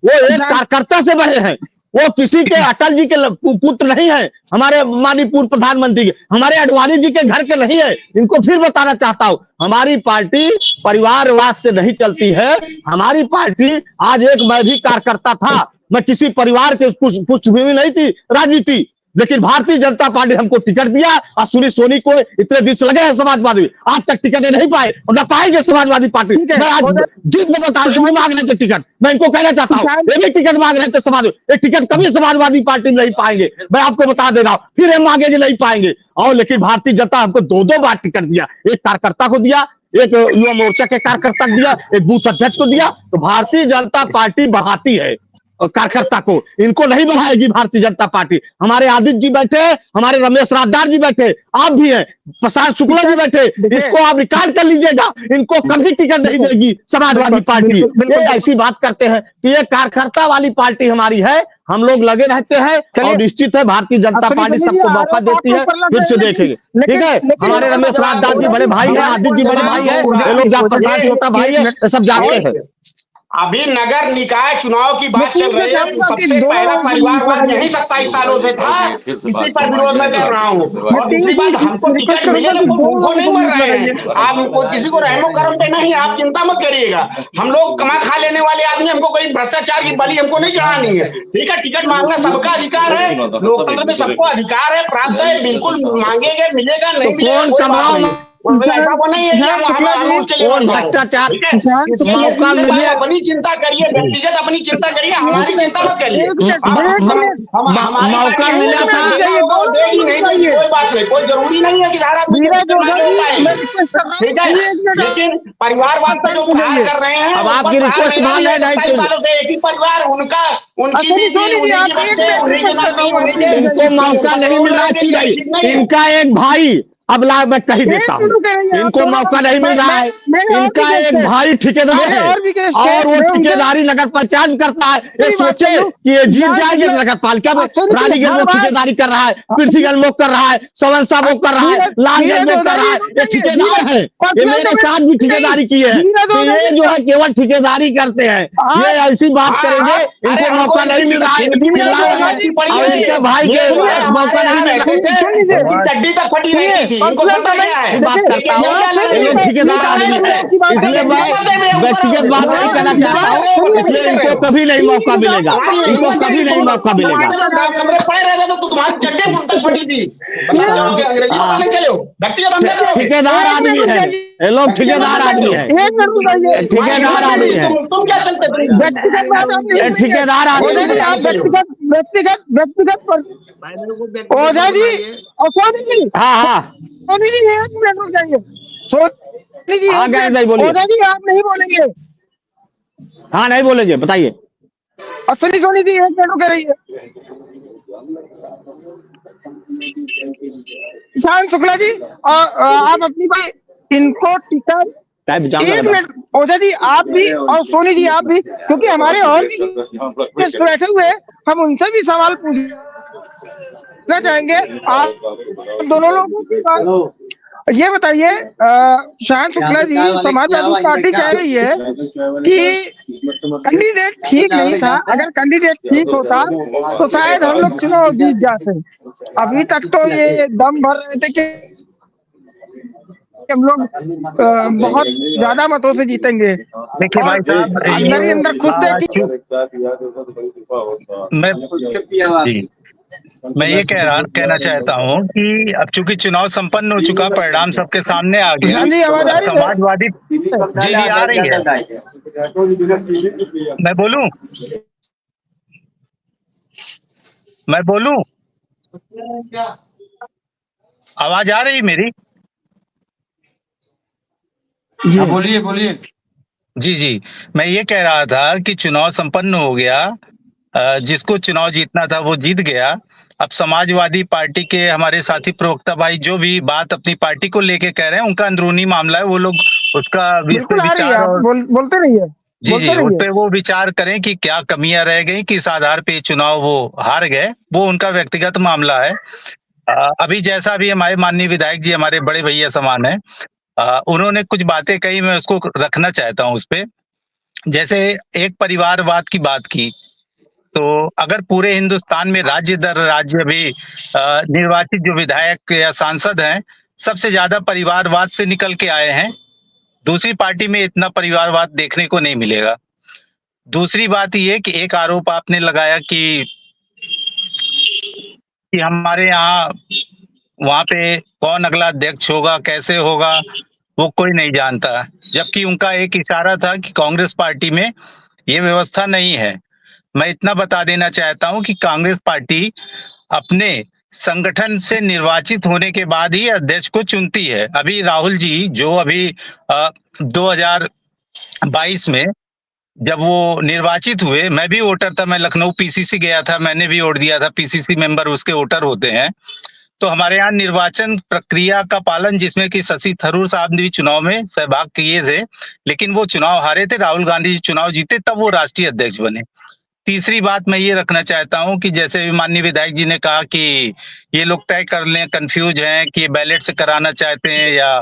एक कार्यकर्ता से बने हैं, वो किसी के अटल जी के पुत्र नहीं है, हमारे माननीय पूर्व प्रधानमंत्री के, हमारे अडवाणी जी के घर के नहीं है। इनको फिर बताना चाहता हूं, हमारी पार्टी परिवारवाद से नहीं चलती है। हमारी पार्टी, आज मैं भी कार्यकर्ता था, मैं किसी परिवार के पृष्ठभूमि नहीं थी राजनीति, लेकिन भारतीय जनता पार्टी हमको टिकट दिया, और सुनी सोनी को इतने दिन से लगे हैं समाजवादी, आज तक टिकट नहीं पाए और न पाएंगे समाजवादी पार्टी। मैं आज जीत में बता रहा हूं, मांग रहे थे टिकट, मैं इनको कहना चाहता हूँ, ये भी टिकट मांग रहे थे समाजवादी, एक टिकट कभी समाजवादी पार्टी में नहीं पाएंगे, मैं आपको बता दे रहा हूँ, फिर हम आगे नहीं पाएंगे। और लेकिन भारतीय जनता हमको 2-2 बार टिकट दिया, एक कार्यकर्ता को दिया, एक युवा मोर्चा के कार्यकर्ता को दिया, एक बूथ अध्यक्ष को दिया। तो भारतीय जनता पार्टी बढ़ाती है कार्यकर्ता को, इनको नहीं बढ़ाएगी भारतीय जनता पार्टी। हमारे आदित्य जी बैठे, हमारे रमेश राजदार जी बैठे, आप भी हैं, प्रसाद शुक्ला जी बैठे, इसको आप रिकॉर्ड कर लीजिएगा। इनको कभी टिकट नहीं देगी समाजवादी पार्टी। ये ऐसी बात करते हैं कि ये कार्यकर्ता वाली पार्टी हमारी है, हम लोग लगे रहते हैं और निश्चित है भारतीय जनता पार्टी सबको मौका देती है। फिर से देखेंगे, ठीक है। हमारे रमेश राजदार जी बड़े भाई हैं, आदित्य जी बड़े भाई हैं, ये लोग जहाँ प्रसाद छोटा भाई है, ये सब जानते हैं। अभी नगर निकाय चुनाव की बात चल रही है। सबसे पहला परिवारवाद यही 27 सालों से था, इसी पर विरोध में कर रहा हूँ। और दूसरी बात, हमको टिकट मिले तो भूखों नहीं मर रहे हैं। आप किसी को रहमो करम पे नहीं, आप चिंता मत करिएगा। हम लोग कमा खा लेने वाले आदमी, हमको कोई भ्रष्टाचार की बलि हमको नहीं चढ़ानी है, ठीक है। टिकट मांगना सबका अधिकार है, लोकतंत्र में सबको अधिकार है, प्राप्त है, बिल्कुल मांगेंगे, मिलेगा, नहीं मिलेगा कोई बात नहीं। ऐसा वो नहीं है कि हम उसके लिए भ्रष्टाचार अपनी चिंता करिए, व्यक्तिगत अपनी चिंता करिए, हमारी चिंता मत करिए। मौका मिला था, देगी नहीं देगी कोई बात नहीं, कोई जरूरी नहीं है कि हर आदमी ठीक है। लेकिन परिवारवाद पर जो प्रहार कर रहे हैं, अब आपकी रिक्वेस्ट मान है, 27 सालों से एक ही परिवार, उनका उनकी बीवी, उन्हीं के बच्चे, उन्हीं के नाती, उन्हीं के, इनको मौका नहीं मिल रहा है। इनका एक भाई, अब ला मैं कही देता हूँ, इनको मौका नहीं मिल रहा है। इनका एक भाई ठेकेदार है और वो ठेकेदारी नगर पंचायत करता है। ये सोचे कि ये जीत जाएगी नगर पालिका में। रानीगंज में ठेकेदारी कर रहा है, पृथ्वीगंज में कर रहा है, सवंसा में कर रहा है, लालगंज में कर रहा है। ये ठेकेदार है, ये मेरे साथ भी ठेकेदारी की है। तो ये जो है केवल ठेकेदारी करते हैं, ये ऐसी बात करेंगे, इनको मौका नहीं मिल रहा है। और इनके भाई के मौका नहीं मिल रहा है, चड्डी तक फटी रहती थी। इनको पता क्या है, बात करता हूँ, ठेकेदार आदमी है, इसलिए मैं व्यक्तिगत बात नहीं करना चाहता हूँ। इसलिए इनको कभी नहीं मौका मिलेगा, इनको कभी नहीं मौका मिलेगा। कमरे पड़े रहते तो तुम्हारी चड्डी तक फटी थी। अंग्रेजी पता नहीं चले, व्यक्तिगत ठेकेदार आदमी है ये लोग, ठेकेदार आदमी है, ठेकेदार आदमी है, तुम क्या चलते, ठेकेदार आदमी, व्यक्तिगत ओझा जी और सोनी जी, हाँ हाँ सोनी जी 1 मिनट रुक जाइए। सोनी जी हाँ गए बोलिए। ओझा जी आप नहीं बोलेंगे? हाँ नहीं बोलेंगे, बताइए। और सोनी जी 1 मिनट रुक रही है। किसान शुक्ला जी और आप अपनी भाई इनको टिकट 1 मिनट। ओझा जी आप भी और सोनी जी आप भी, क्योंकि हमारे और भी बैठे हुए, हम उनसे भी सवाल पूछना चाहेंगे। आप दोनों लोगों की बात ये बताइए। शान शुक्ला जी, समाजवादी पार्टी कह रही है कि कैंडिडेट ठीक नहीं था, अगर कैंडिडेट ठीक होता तो शायद हम लोग चुनाव जीत जाते। अभी तक तो ये दम भर रहे थे कि हम लोग बहुत ज्यादा मतों से जीतेंगे। देखिए भाई साहब, अंदर ही अंदर खुद थे कि मैं ये कहना चाहता हूँ कि अब चूंकि चुनाव संपन्न हो चुका, परिणाम सबके सामने आ गया, समाजवादी जी आ रही है। मैं बोलूं आवाज आ रही मेरी? बोलिए। जी, मैं ये कह रहा था कि चुनाव संपन्न हो गया, जिसको चुनाव जीतना था वो जीत गया। अब समाजवादी पार्टी के हमारे साथी प्रवक्ता भाई जो भी बात अपनी पार्टी को लेके कह रहे हैं, उनका अंदरूनी मामला है, वो लोग उसका विचार बोलते रहिए। जी उस पे वो विचार करें कि क्या कमियां रह गई, किस आधार पे चुनाव वो हार गए, वो उनका व्यक्तिगत मामला है। अभी जैसा भी हमारे माननीय विधायक जी हमारे बड़े भैया समान है, उन्होंने कुछ बातें कही, मैं उसको रखना चाहता हूं उस पे। जैसे एक परिवारवाद की बात की, तो अगर पूरे हिंदुस्तान में राज्य दर राज्य भी निर्वाचित जो विधायक या सांसद हैं, सबसे ज्यादा परिवारवाद से निकल के आए हैं। दूसरी पार्टी में इतना परिवारवाद देखने को नहीं मिलेगा। दूसरी बात ये कि एक आरोप आपने लगाया कि हमारे यहाँ वहां पे कौन अगला अध्यक्ष होगा, कैसे होगा, वो कोई नहीं जानता, जबकि उनका एक इशारा था कि कांग्रेस पार्टी में ये व्यवस्था नहीं है। मैं इतना बता देना चाहता हूं कि कांग्रेस पार्टी अपने संगठन से निर्वाचित होने के बाद ही अध्यक्ष को चुनती है। अभी राहुल जी जो अभी 2022 में जब वो निर्वाचित हुए, मैं भी वोटर था, मैं लखनऊ पीसीसी गया था, मैंने भी वोट दिया था, पीसीसी मेंबर उसके वोटर होते हैं। तो हमारे यहाँ निर्वाचन प्रक्रिया का पालन, जिसमें कि शशि थरूर साहब ने भी चुनाव में सहभाग किए थे, लेकिन वो चुनाव हारे थे, राहुल गांधी जी चुनाव जीते, तब वो राष्ट्रीय अध्यक्ष बने। तीसरी बात मैं ये रखना चाहता हूं कि जैसे माननीय विधायक जी ने कहा कि ये लोग तय कर लें, कंफ्यूज हैं कि बैलेट से कराना चाहते हैं या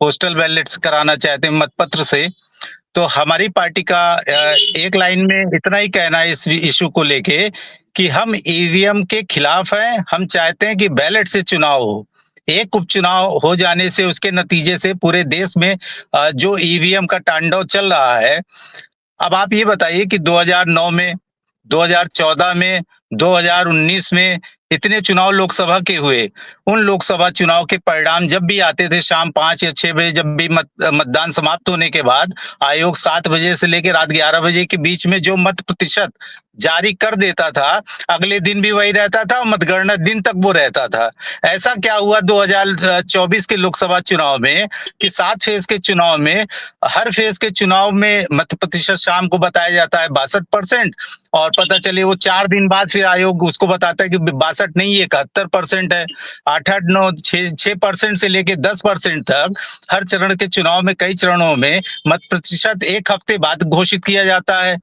पोस्टल बैलेट से कराना चाहते हैं, मतपत्र से। तो हमारी पार्टी का एक लाइन में इतना ही कहना है इस इशू को लेके कि हम ईवीएम के खिलाफ हैं। हम चाहते हैं कि बैलेट से चुनाव हो। एक उपचुनाव हो जाने से उसके नतीजे से पूरे देश में जो ईवीएम का तांडव चल रहा है। अब आप ये बताइए कि 2009 में, 2014 में, 2019 में इतने चुनाव लोकसभा के हुए। उन लोकसभा चुनाव के परिणाम जब भी आते थे शाम 5 या 6 बजे, जब भी मतदान समाप्त होने के बाद आयोग 7 बजे से लेकर रात 11 बजे के बीच में जो मत प्रतिशत जारी कर देता था, अगले दिन भी वही रहता था और मतगणना दिन तक वो रहता था। ऐसा क्या हुआ 2024 के लोकसभा चुनाव में कि 7 फेज के चुनाव में, हर फेज के चुनाव में मत प्रतिशत शाम को बताया जाता है 62%, और पता चले वो 4 दिन बाद फिर आयोग उसको बताता है कि 62 नहीं, 71% है। 8-8-9-6% से लेके 10% तक हर चरण के चुनाव में, कई चरणों में मत प्रतिशत एक हफ्ते बाद घोषित किया जाता है।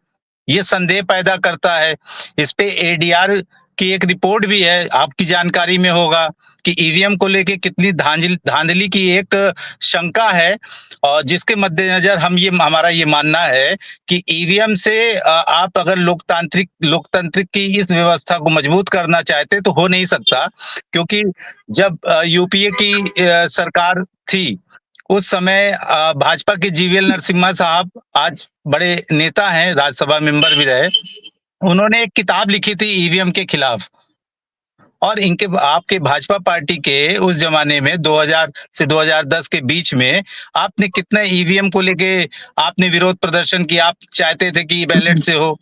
ये संदेह पैदा करता है। इस पे एडीआर की एक रिपोर्ट भी है, आपकी जानकारी में होगा कि ईवीएम को लेके कितनी धांधली की एक शंका है, और जिसके मद्देनजर हमारा ये मानना है कि ईवीएम से आप अगर लोकतांत्रिक की इस व्यवस्था को मजबूत करना चाहते तो हो नहीं सकता। क्योंकि जब यूपीए की सरकार थी, उस समय भाजपा के जीवीएल नरसिम्हा साहब, आज बड़े नेता हैं, राज्यसभा मेंबर भी रहे, उन्होंने एक किताब लिखी थी ईवीएम के खिलाफ। और इनके आपके भाजपा पार्टी के उस जमाने में 2000 से 2010 के बीच में आपने कितने ईवीएम को लेके आपने विरोध प्रदर्शन किया, आप चाहते थे कि बैलेट से हो।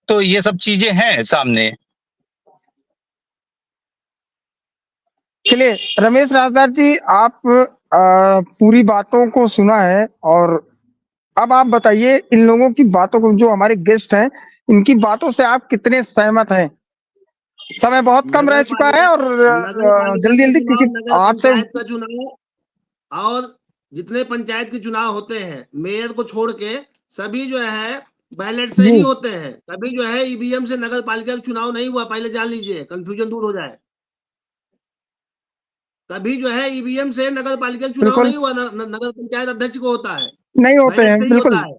तो ये सब चीजें हैं सामने। चलिए रमेश राजदार जी, आप पूरी बातों को सुना है, और अब आप बताइए इन लोगों की बातों को, जो हमारे गेस्ट हैं, इनकी बातों से आप कितने सहमत हैं? समय बहुत कम रह चुका है और जल्दी जल्दी, क्योंकि आपसे पंचायत का चुनाव और जितने पंचायत के चुनाव होते हैं मेयर को छोड़ के सभी जो है बैलेट से ही होते हैं। कभी जो है ईवीएम से नगर पालिका का चुनाव नहीं हुआ, पहले जान लीजिए, कंफ्यूजन दूर हो जाए। कभी जो है ईवीएम से नगर पालिका का चुनाव नहीं हुआ, नगर पंचायत अध्यक्ष को होता है, नहीं होते हैं, बिल्कुल होता है।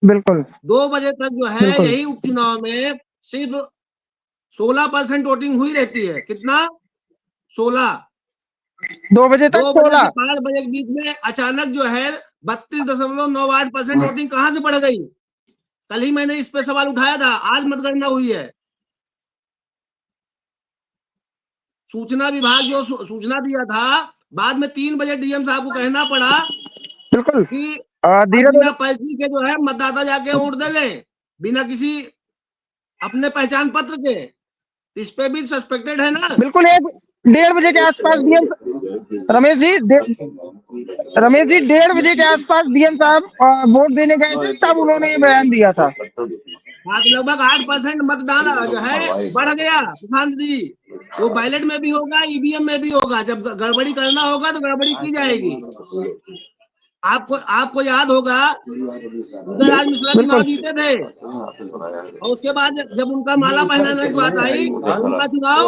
बिल्कुल 2 बजे तक जो है यही उपचुनाव में सिर्फ 16% वोटिंग हुई रहती है। कितना? 16। 2 बजे तक 2 बजे से 5 बजे के बीच में अचानक जो है 32.98% वोटिंग कहां से बढ़ गई? कल ही मैंने इस पे सवाल उठाया था, आज मतगणना हुई है। सूचना विभाग जो सूचना दिया था, बाद में 3 बजे डीएम साहब को कहना पड़ा बिल्कुल कि बिना पैसे के जो है मतदाता जाके वोट दे ले, बिना किसी अपने पहचान पत्र के। इस पे भी सस्पेक्टेड है ना। बिल्कुल 1-1:30 बजे के आसपास डीएम रमेश जी 1:30 बजे के आसपास डीएम साहब वोट देने गए थे, तब उन्होंने ये बयान दिया था। लगभग 8% मतदान जो है बढ़ गया प्रशांत जी। वो बैलेट में भी होगा, ईवीएम में भी होगा। जब गड़बड़ी करना होगा तो गड़बड़ी की जाएगी। आपको याद होगा उदयराज मिश्रा चुनाव जीते थे, और उसके बाद जब उनका माला पहनाने की बात आई तो उनका चुनाव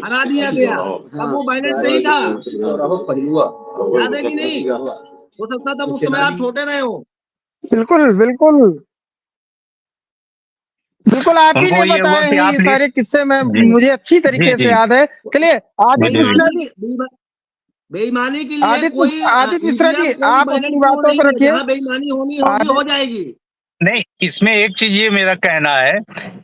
हरा दिया गया। तब वो बैलेट सही था, याद है कि नहीं? हो सकता तब उस समय आप छोटे रहे हो। बिल्कुल बिल्कुल बिल्कुल, आप ही ने बताए हैं ये सारे किस्से में, मुझे अच्छी तरीके से याद है। चलिए आदित्य मिश्रा जी, बेईमानी के लिए कोई आदित्य मिश्रा जी, आप अपनी बातों पर रखिए। बेईमानी होनी होगी, हो जाएगी। नहीं, इसमें एक चीज ये मेरा कहना है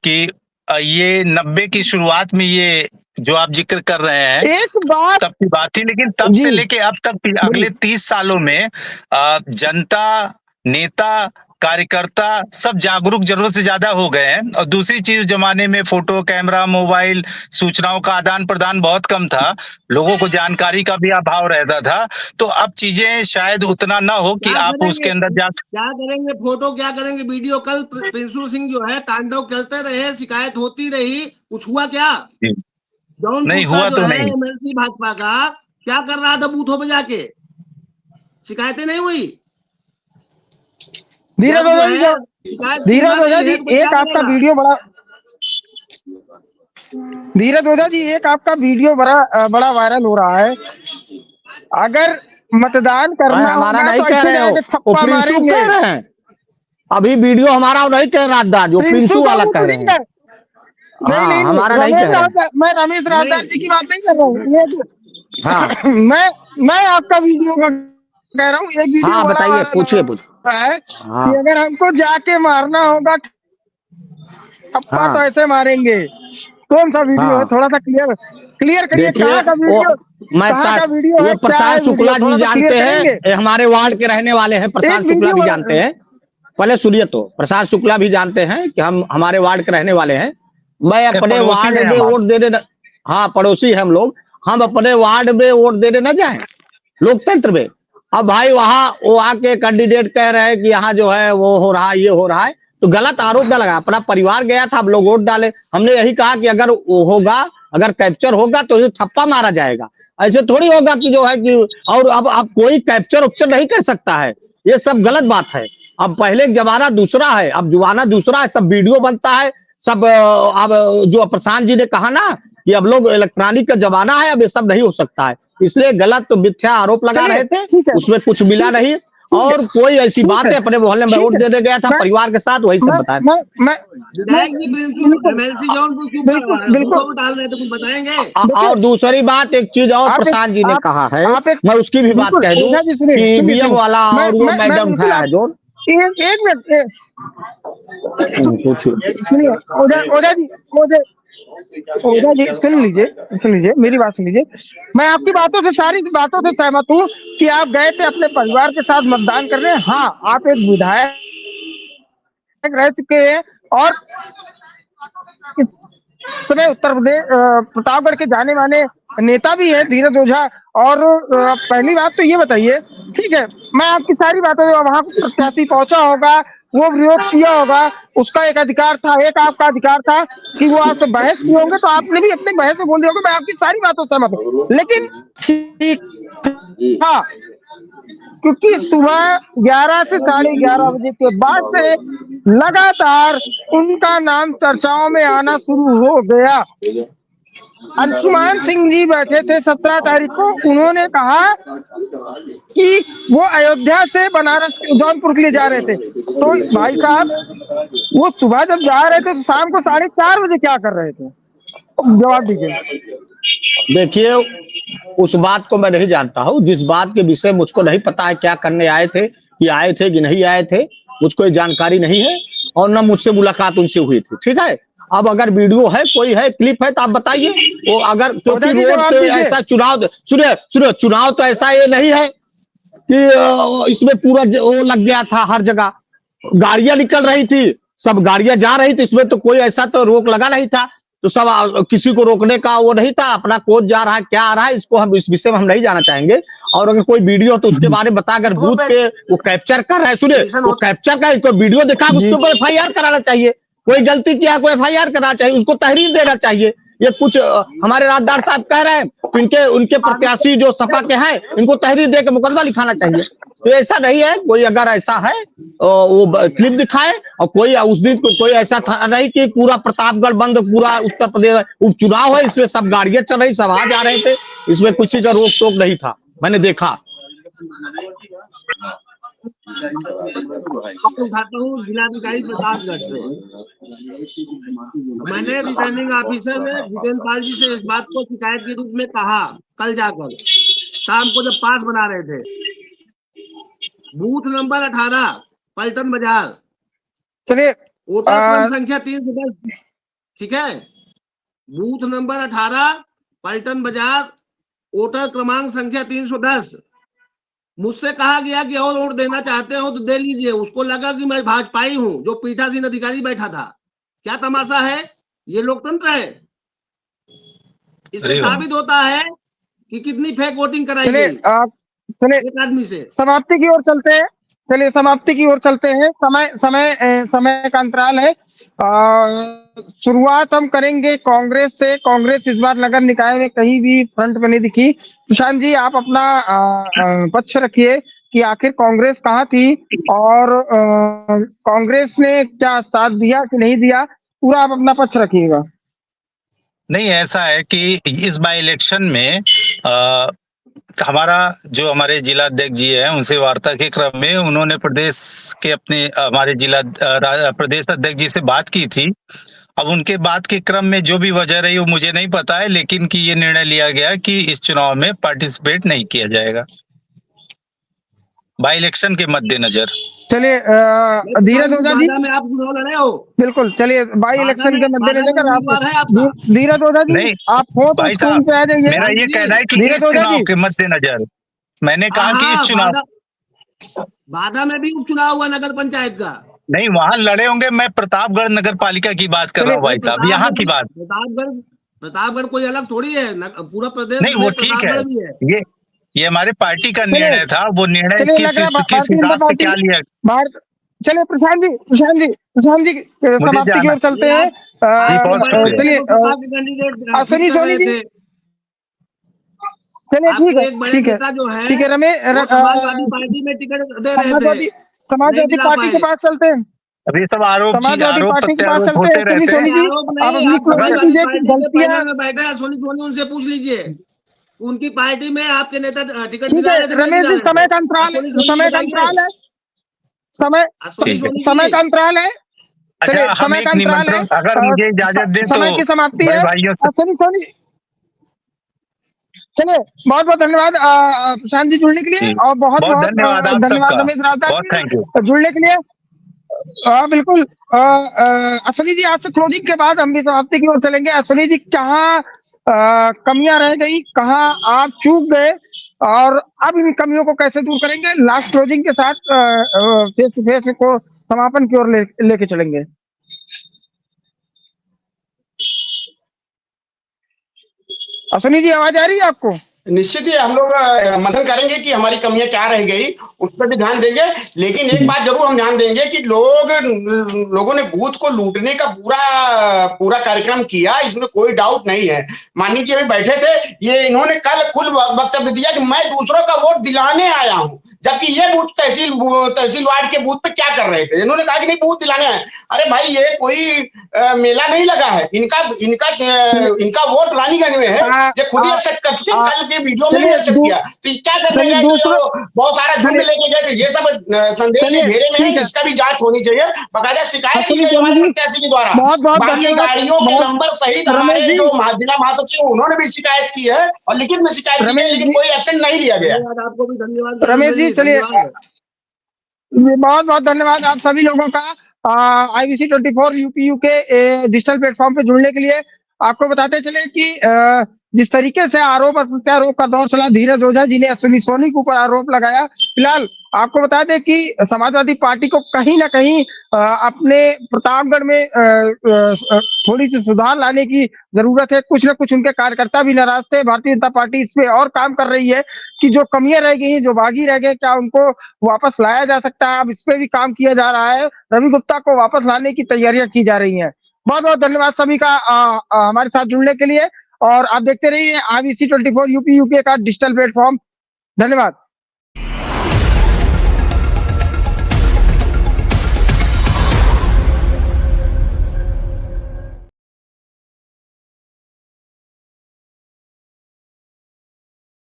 कि ये 90 की शुरुआत में ये जो आप जिक्र कर रहे हैं, एक बात तब की बात थी, लेकिन तब से लेके अब तक अगले 30 सालों में जनता, नेता कार्यकर्ता सब जागरूक जरूरत से ज्यादा हो गए हैं। और दूसरी चीज, जमाने में फोटो, कैमरा, मोबाइल, सूचनाओं का आदान प्रदान बहुत कम था, लोगों को जानकारी का भी अभाव रहता था। तो अब चीजें शायद उतना ना हो कि क्या आप उसके अंदर जा क्या करेंगे, फोटो क्या करेंगे, वीडियो। कल प्रिंसू सिंह जो है तांडव करते रहे, शिकायत होती रही, कुछ हुआ क्या? जौनपुर नहीं का हुआ जो तो है नहीं। एमएलसी भाजपा का क्या कर रहा था बूथों पे जाके? शिकायतें नहीं हुई? धीरज जब जो ओझा जी है शिकायत सुनना धीरज ओझा नहीं जी है तो क्या एक आपका करेगा? वीडियो बड़ा धीरज ओझा जी एक आपका वीडियो बड़ा वायरल हो रहा है। अगर मतदान भाई करना हमारा होगा नहीं तो कह ऐसे रहे हो, जाके वो थप्पा प्रिंसू मारेंगे। कह रहे हैं। अभी वीडियो हमारा वो नहीं कह रहा दाद, जो प्रिंसू प्रिंसू का वाला वो कह तो रहे नहीं हैं। है। नहीं नहीं हाँ नहीं, हमारा नहीं कह रहे हैं। मैं रमेश राजदार जी की बात नहीं कर रहा हूँ। ये हाँ मैं आपका वीडियो का कह रहा हूँ। ये वीडियो हाँ बड़ा बताइए, वायरल पूछिए हो पूछिए। रहा है हाँ कि अगर हमको जाके मारना होगा थप्पा तो हाँ ऐसे मारेंगे। कौन सा वीडियो है, हाँ। थोड़ा सा क्लियर करिए। देखिए वो मैं कहाँ का पास, वीडियो ये है, क्या है प्रशांत वीडियो, शुक्ला जी थोड़ा सा क्लियर जानते हैं, करेंगे। ये हमारे वार्ड के रहने वाले हैं। एक प्रशांत शुक्ला वीडियो भी जानते हैं। पहले सुनिए तो, प्रशांत शुक्ला भी जानते हैं कि हम हमारे वार्ड के रहने वाले हैं। मैं ये अपने पड़ोसी वार्ड है में हमारे। वोट देने हाँ पड़ोसी हैं हम लोग। हम अपने वार्ड में वोट देने न जाएं लोकतंत्र में? अब भाई वहां वो आके कैंडिडेट कह रहे हैं कि यहाँ जो है वो हो रहा है, ये हो रहा है, तो गलत आरोप न लगा। अपना परिवार गया था, हम लोग वोट डाले। हमने यही कहा कि अगर वो होगा, अगर कैप्चर होगा तो ये थप्पा मारा जाएगा। ऐसे थोड़ी होगा कि जो है कि, और अब कोई कैप्चर उपचर नहीं कर सकता है। ये सब गलत बात है। अब पहले जमाना दूसरा है, अब जमाना दूसरा है। सब वीडियो बनता है सब। अब जो प्रशांत जी ने कहा ना कि अब लोग इलेक्ट्रॉनिक का जमाना है, अब ये सब नहीं हो सकता है। इसलिए गलत तो मिथ्या आरोप लगा चलिए रहे थे, ठीक है, उसमें कुछ मिला नहीं। ठीक है, और कोई ऐसी ठीक बात है, है, अपने मोहल्ले में ठीक वोट है। देने गया था मैं परिवार के साथ, वही सब मैं बताया। मैं मैं मैं विधायक जी, प्रिंसू बिल्कुल एमएलसी जौनपुर क्यों बिल्कुल बूथों बिल्कुल पे डाल रहे थे, कुछ बताएंगे? देखिए। और दूसरी बात, एक चीज और आप एक प्रशांत जी ने आप कहा है, आप एक मैं उसकी भी बात बिल्कुल कह दूं ओझा जी सुनिए कि सुनिए बीएम सुनिए। वाला और वो मैं मैडम बिल्कुल उठाया आप है जो। एक मिनट पूछिए। सुनिए। ओझा ओझा जी ओझा ओझा जी सुन लीजिए, मेरी बात सुन लीजिए। मैं आपकी बातों से, सारी बातों से सहमत हूँ कि आप गए थे अपने परिवार के साथ मतदान करने। हाँ, आप एक विधायक रह चुके हैं और इस समय उत्तर प्रदेश प्रतापगढ़ के जाने माने नेता भी है धीरज ओझा। और पहली बात तो ये बताइए, ठीक है, मैं आपकी सारी बातों, वहां प्रत्याशी पहुंचा होगा, वो विरोध किया होगा, उसका एक अधिकार था, एक आपका अधिकार था कि वो आपसे बहस किए होंगे, तो आपने भी अपने बहस में बोल दिया होगा। मैं आपकी सारी बातों से सहमत हूँ, लेकिन ठीक था क्योंकि सुबह 11 से 11:30 बजे के बाद से लगातार उनका नाम चर्चाओं में आना शुरू हो गया। अंशुमान सिंह जी बैठे थे 17 तारीख को, उन्होंने कहा कि वो अयोध्या से बनारस जौनपुर के लिए जा रहे थे। तो भाई साहब, वो सुबह जब जा रहे थे तो शाम को 4:30 बजे क्या कर रहे थे? जवाब दीजिए। देखिए, उस बात को मैं नहीं जानता हूँ, जिस बात के विषय मुझको नहीं पता है क्या करने आए थे, कि आए थे कि नहीं आए थे, मुझको ये जानकारी नहीं है। और ना मुझसे मुलाकात उनसे हुई थी, ठीक है। अब अगर वीडियो है, कोई है, क्लिप है, तो आप बताइए। वो अगर, ओझा क्योंकि जी रोड जवाब पे दीजिए। ऐसा चुनाव, सुनिए सुनिए, चुनाव तो ऐसा ये नहीं है कि इसमें पूरा वो लग गया था हर जगह। गाड़ियां निकल रही थी, सब गाड़ियां जा रही थी, इसमें तो कोई ऐसा तो रोक लगा नहीं था। तो सब किसी को रोकने का वो नहीं था। अपना कोच जा रहा है, क्या आ रहा है, इसको हम, इस विषय में हम नहीं जाना चाहेंगे। और अगर कोई वीडियो तो उसके बारे में बता, अगर बूथों बूथ पे पे वो कैप्चर कर रहा है, सुनिए, स्टेशन वो कैप्चर कर, कोई वीडियो दिखा, उसके जी ऊपर FIR कराना चाहिए। कोई गलती किया, कोई FIR करना चाहिए, उनको तहरीर देना चाहिए। ये कुछ हमारे राजदार साहब कह रहे हैं, उनके उनके प्रत्याशी जो सपा के हैं, इनको तहरीर दे के मुकदमा लिखाना चाहिए। तो ऐसा नहीं है। कोई अगर ऐसा है वो क्लिप दिखाए। और कोई उस दिन कोई ऐसा था नहीं कि पूरा प्रतापगढ़ बंद, पूरा उत्तर प्रदेश उपचुनाव है, इसमें सब गाड़ियां चल रही, सब आ जा रहे थे, इसमें किसी का रोक टोक नहीं था, मैंने देखा। उठाता हूँ जिलाधिकारी प्रतापगढ़ से। मैंने रिटर्निंग ऑफिसर ने जितेंद्र पाल जी से इस बात को शिकायत के रूप में कहा, कल जाकर शाम को जब पास बना रहे थे। बूथ नंबर 18 पलटन बाजार, चलिए। वोटर क्रम संख्या 310, ठीक है। बूथ नंबर 18 पलटन बाजार, वोटर क्रमांक संख्या 310। मुझसे कहा गया कि और वोट देना चाहते हो तो दे लीजिए। उसको लगा कि मैं भाजपाई हूं, जो पीठासीन अधिकारी बैठा था। क्या तमाशा है? ये लोकतंत्र है। इससे अरे वाह। साबित होता है कि कितनी फेक वोटिंग कराई चलिए गई चलिए एक आदमी से। समाप्ति की ओर चलते हैं। चलिए समाप्ति की ओर चलते हैं। समय का अंतराल है। शुरुआत हम करेंगे कांग्रेस से। कांग्रेस इस बार नगर निकाय में कहीं भी फ्रंट में नहीं दिखी। सुशांत जी, आप अपना पक्ष रखिए कि आखिर कांग्रेस कहाँ थी और कांग्रेस ने क्या साथ दिया कि नहीं दिया, पूरा आप अपना पक्ष रखिएगा। नहीं, ऐसा है कि इस बाई इलेक्शन में हमारे जिला अध्यक्ष जी हैं, उनसे वार्ता के क्रम में उन्होंने प्रदेश के अपने हमारे प्रदेश अध्यक्ष जी से बात की थी। अब उनके बात के क्रम में जो भी वजह रही वो मुझे नहीं पता है, लेकिन कि ये निर्णय लिया गया कि इस चुनाव में पार्टिसिपेट नहीं किया जाएगा बाई इलेक्शन के मद्देनजर। चलिए धीरज ओझा जी, बाधा में आप चुनाव लड़े हो। बिल्कुल। चलिए बाई इलेक्शन के बाधा में मद्देनजर आप उम्मीदवार है आपका। धीरज ओझा जी, नहीं आप हो तो भाई स्क्रीन साहब, पे आ जाइए। मेरा ये कहना है कि धीरज इस ओझा चुनाव जी, के मद्देनजर मैंने कहा कि इस हाँ, चुनाव बाधा में भी उपचुनाव हुआ नगर पंचायत का। नहीं, वहां लड़े होंगे। मैं प्रतापगढ़ नगर पालिका की बात कर रहा हूँ भाई साहब, यहाँ की बात। प्रतापगढ़ कोई अलग थोड़ी है, पूरा प्रदेश नहीं, वो में ठीक है। प्रतापगढ़ भी है। ये हमारे पार्टी का चलिए निर्णय था। वो निर्णय चलिए किस लग रहा है किस भारतीय जनता हिसाब से पार्टी क्या लिया, भारत चलिए प्रशांत जी मुझे समाप्ति की जाना ओर चलते ये हैं। जी, आप बहुत बड़े शुक्रिया। नेता चलिए को सपा के कैंडिडेट फिक्स अश्विनी कर सोनी रहे जी, थे। चलिए आपके एक बड़े ठीक है नेता जो है ठीक है। वो समाजवादी पार्टी में टिकट दे रहे थे, नहीं समाजवादी दिला पार्टी के पाए। पास चलते हैं। अब ये सब समाजवादी आरोप पार्टी के पास प्रत्यारोप चलते हैं। होते अश्विनी रहते हैं। सोनी नहीं, जी, आरोप आप नहीं। अपनी आप क्लोजिंग अगर समाजवादी कीजिए कि पार्टी के गलतियां। पैनल में बैठे हैं, सोनी सोनी उनसे पूछ लीजिए। उनकी पार्टी में आपके नेता टिकट ठीक दिला है रहे थे, नहीं रमेश दिला जी, रहे थे? आप सोनी सोनी समय का बताइए। अंतराल है। समय सोनी ठीक है। सोनी समय जी, का अंतराल है। अच्छा, चलिए हम समय का एक अंतराल है। निमंत्रण, अगर मुझे इजाजत दे तो समय की समाप्ति बड़े है। भाइयों से। अश्विनी सोनी, चलिए बहुत बहुत धन्यवाद प्रशांत जी जुड़ने के लिए, जी, और बहुत बहुत बहुत धन्यवाद आप धन्यवाद सबका, रमेश रावता बहुत थैंक यू। जुड़ने के लिए। बिल्कुल। अश्विनी जी, आज से क्लोजिंग के बाद हम भी समाप्ति की ओर चलेंगे। अश्विनी जी, कहाँ कमियां रह गई, कहाँ आप चूक गए, और अब इन कमियों को कैसे दूर करेंगे, लास्ट क्लोजिंग के साथ फेस टू फेस को समापन की ओर लेके चलेंगे। अश्विनी जी, आवाज आ रही है आपको? निश्चित ही हम लोग मंथन करेंगे कि हमारी कमियां क्या रह गई, उस पर भी ध्यान देंगे। लेकिन एक बात जरूर हम ध्यान देंगे कि लोगों ने बूथ को लूटने का पूरा कार्यक्रम किया, इसमें कोई डाउट नहीं है। माननीय जी अभी बैठे थे, ये इन्होंने कल कुल वक्तव्य दिया कि मैं दूसरों का वोट दिलाने आया हूं, जबकि ये बूथ तहसील वार्ड के बूथ पे क्या कर रहे थे? इन्होंने कहा कि नहीं बूथ दिलाने आए। अरे भाई, ये कोई मेला नहीं लगा है। इनका वोट रानीगंज में है, ये खुद ही एक्सेप्ट कर चुके हैं, कल के वीडियो में भी चलिए एक्सेप्ट किया। तो ये क्या करने चलिए गए थे? दूसरा, जो बहुत सारा झुंड लेके गए थे, ये सब संदेह के चलिए घेरे में है। ठीक है। इसका भी जांच होनी चाहिए। बाकायदा शिकायत की अश्विनी गई सोनी हमारे जी, प्रत्याशी के द्वारा। बहुत बहुत बाकी धन्यवाद। गाड़ियों के बहुत नंबर सहित रमेश हमारे जी, जो जिला महासचिव, उन्होंने भी शिकायत की है और लिखित में शिकायत की गई, रमेश लेकिन जी, कोई एक्शन नहीं लिया गया। धन्यवाद आपको भी, धन्यवाद रमेश ज्ञानेंद्र जी, जी, चलिए धन्यवाद। बहुत बहुत धन्यवाद आप सभी लोगों का IBC 24 UPU के डिजिटल प्लेटफॉर्म पे जुड़ने के लिए। आपको बताते चले कि जिस तरीके से आरोप और प्रत्यारोप का दौर चला, धीरज ओझा जी ने अश्विनी सोनी के ऊपर आरोप लगाया। फिलहाल आपको बता दें कि समाजवादी पार्टी को कहीं ना कहीं अपने प्रतापगढ़ में थोड़ी सी सुधार लाने की जरूरत है। कुछ ना कुछ उनके कार्यकर्ता भी नाराज थे। भारतीय जनता पार्टी इस पे और काम कर रही है कि जो कमियां रह गई हैं, जो बागी रह गए, क्या उनको वापस लाया जा सकता है। अब इस पे भी काम किया जा रहा है। रवि गुप्ता को वापस लाने की तैयारियां की जा रही हैं। बहुत बहुत धन्यवाद सभी का हमारे साथ जुड़ने के लिए, और आप देखते रहिए IBC 24 UP UK का डिजिटल प्लेटफॉर्म। धन्यवाद।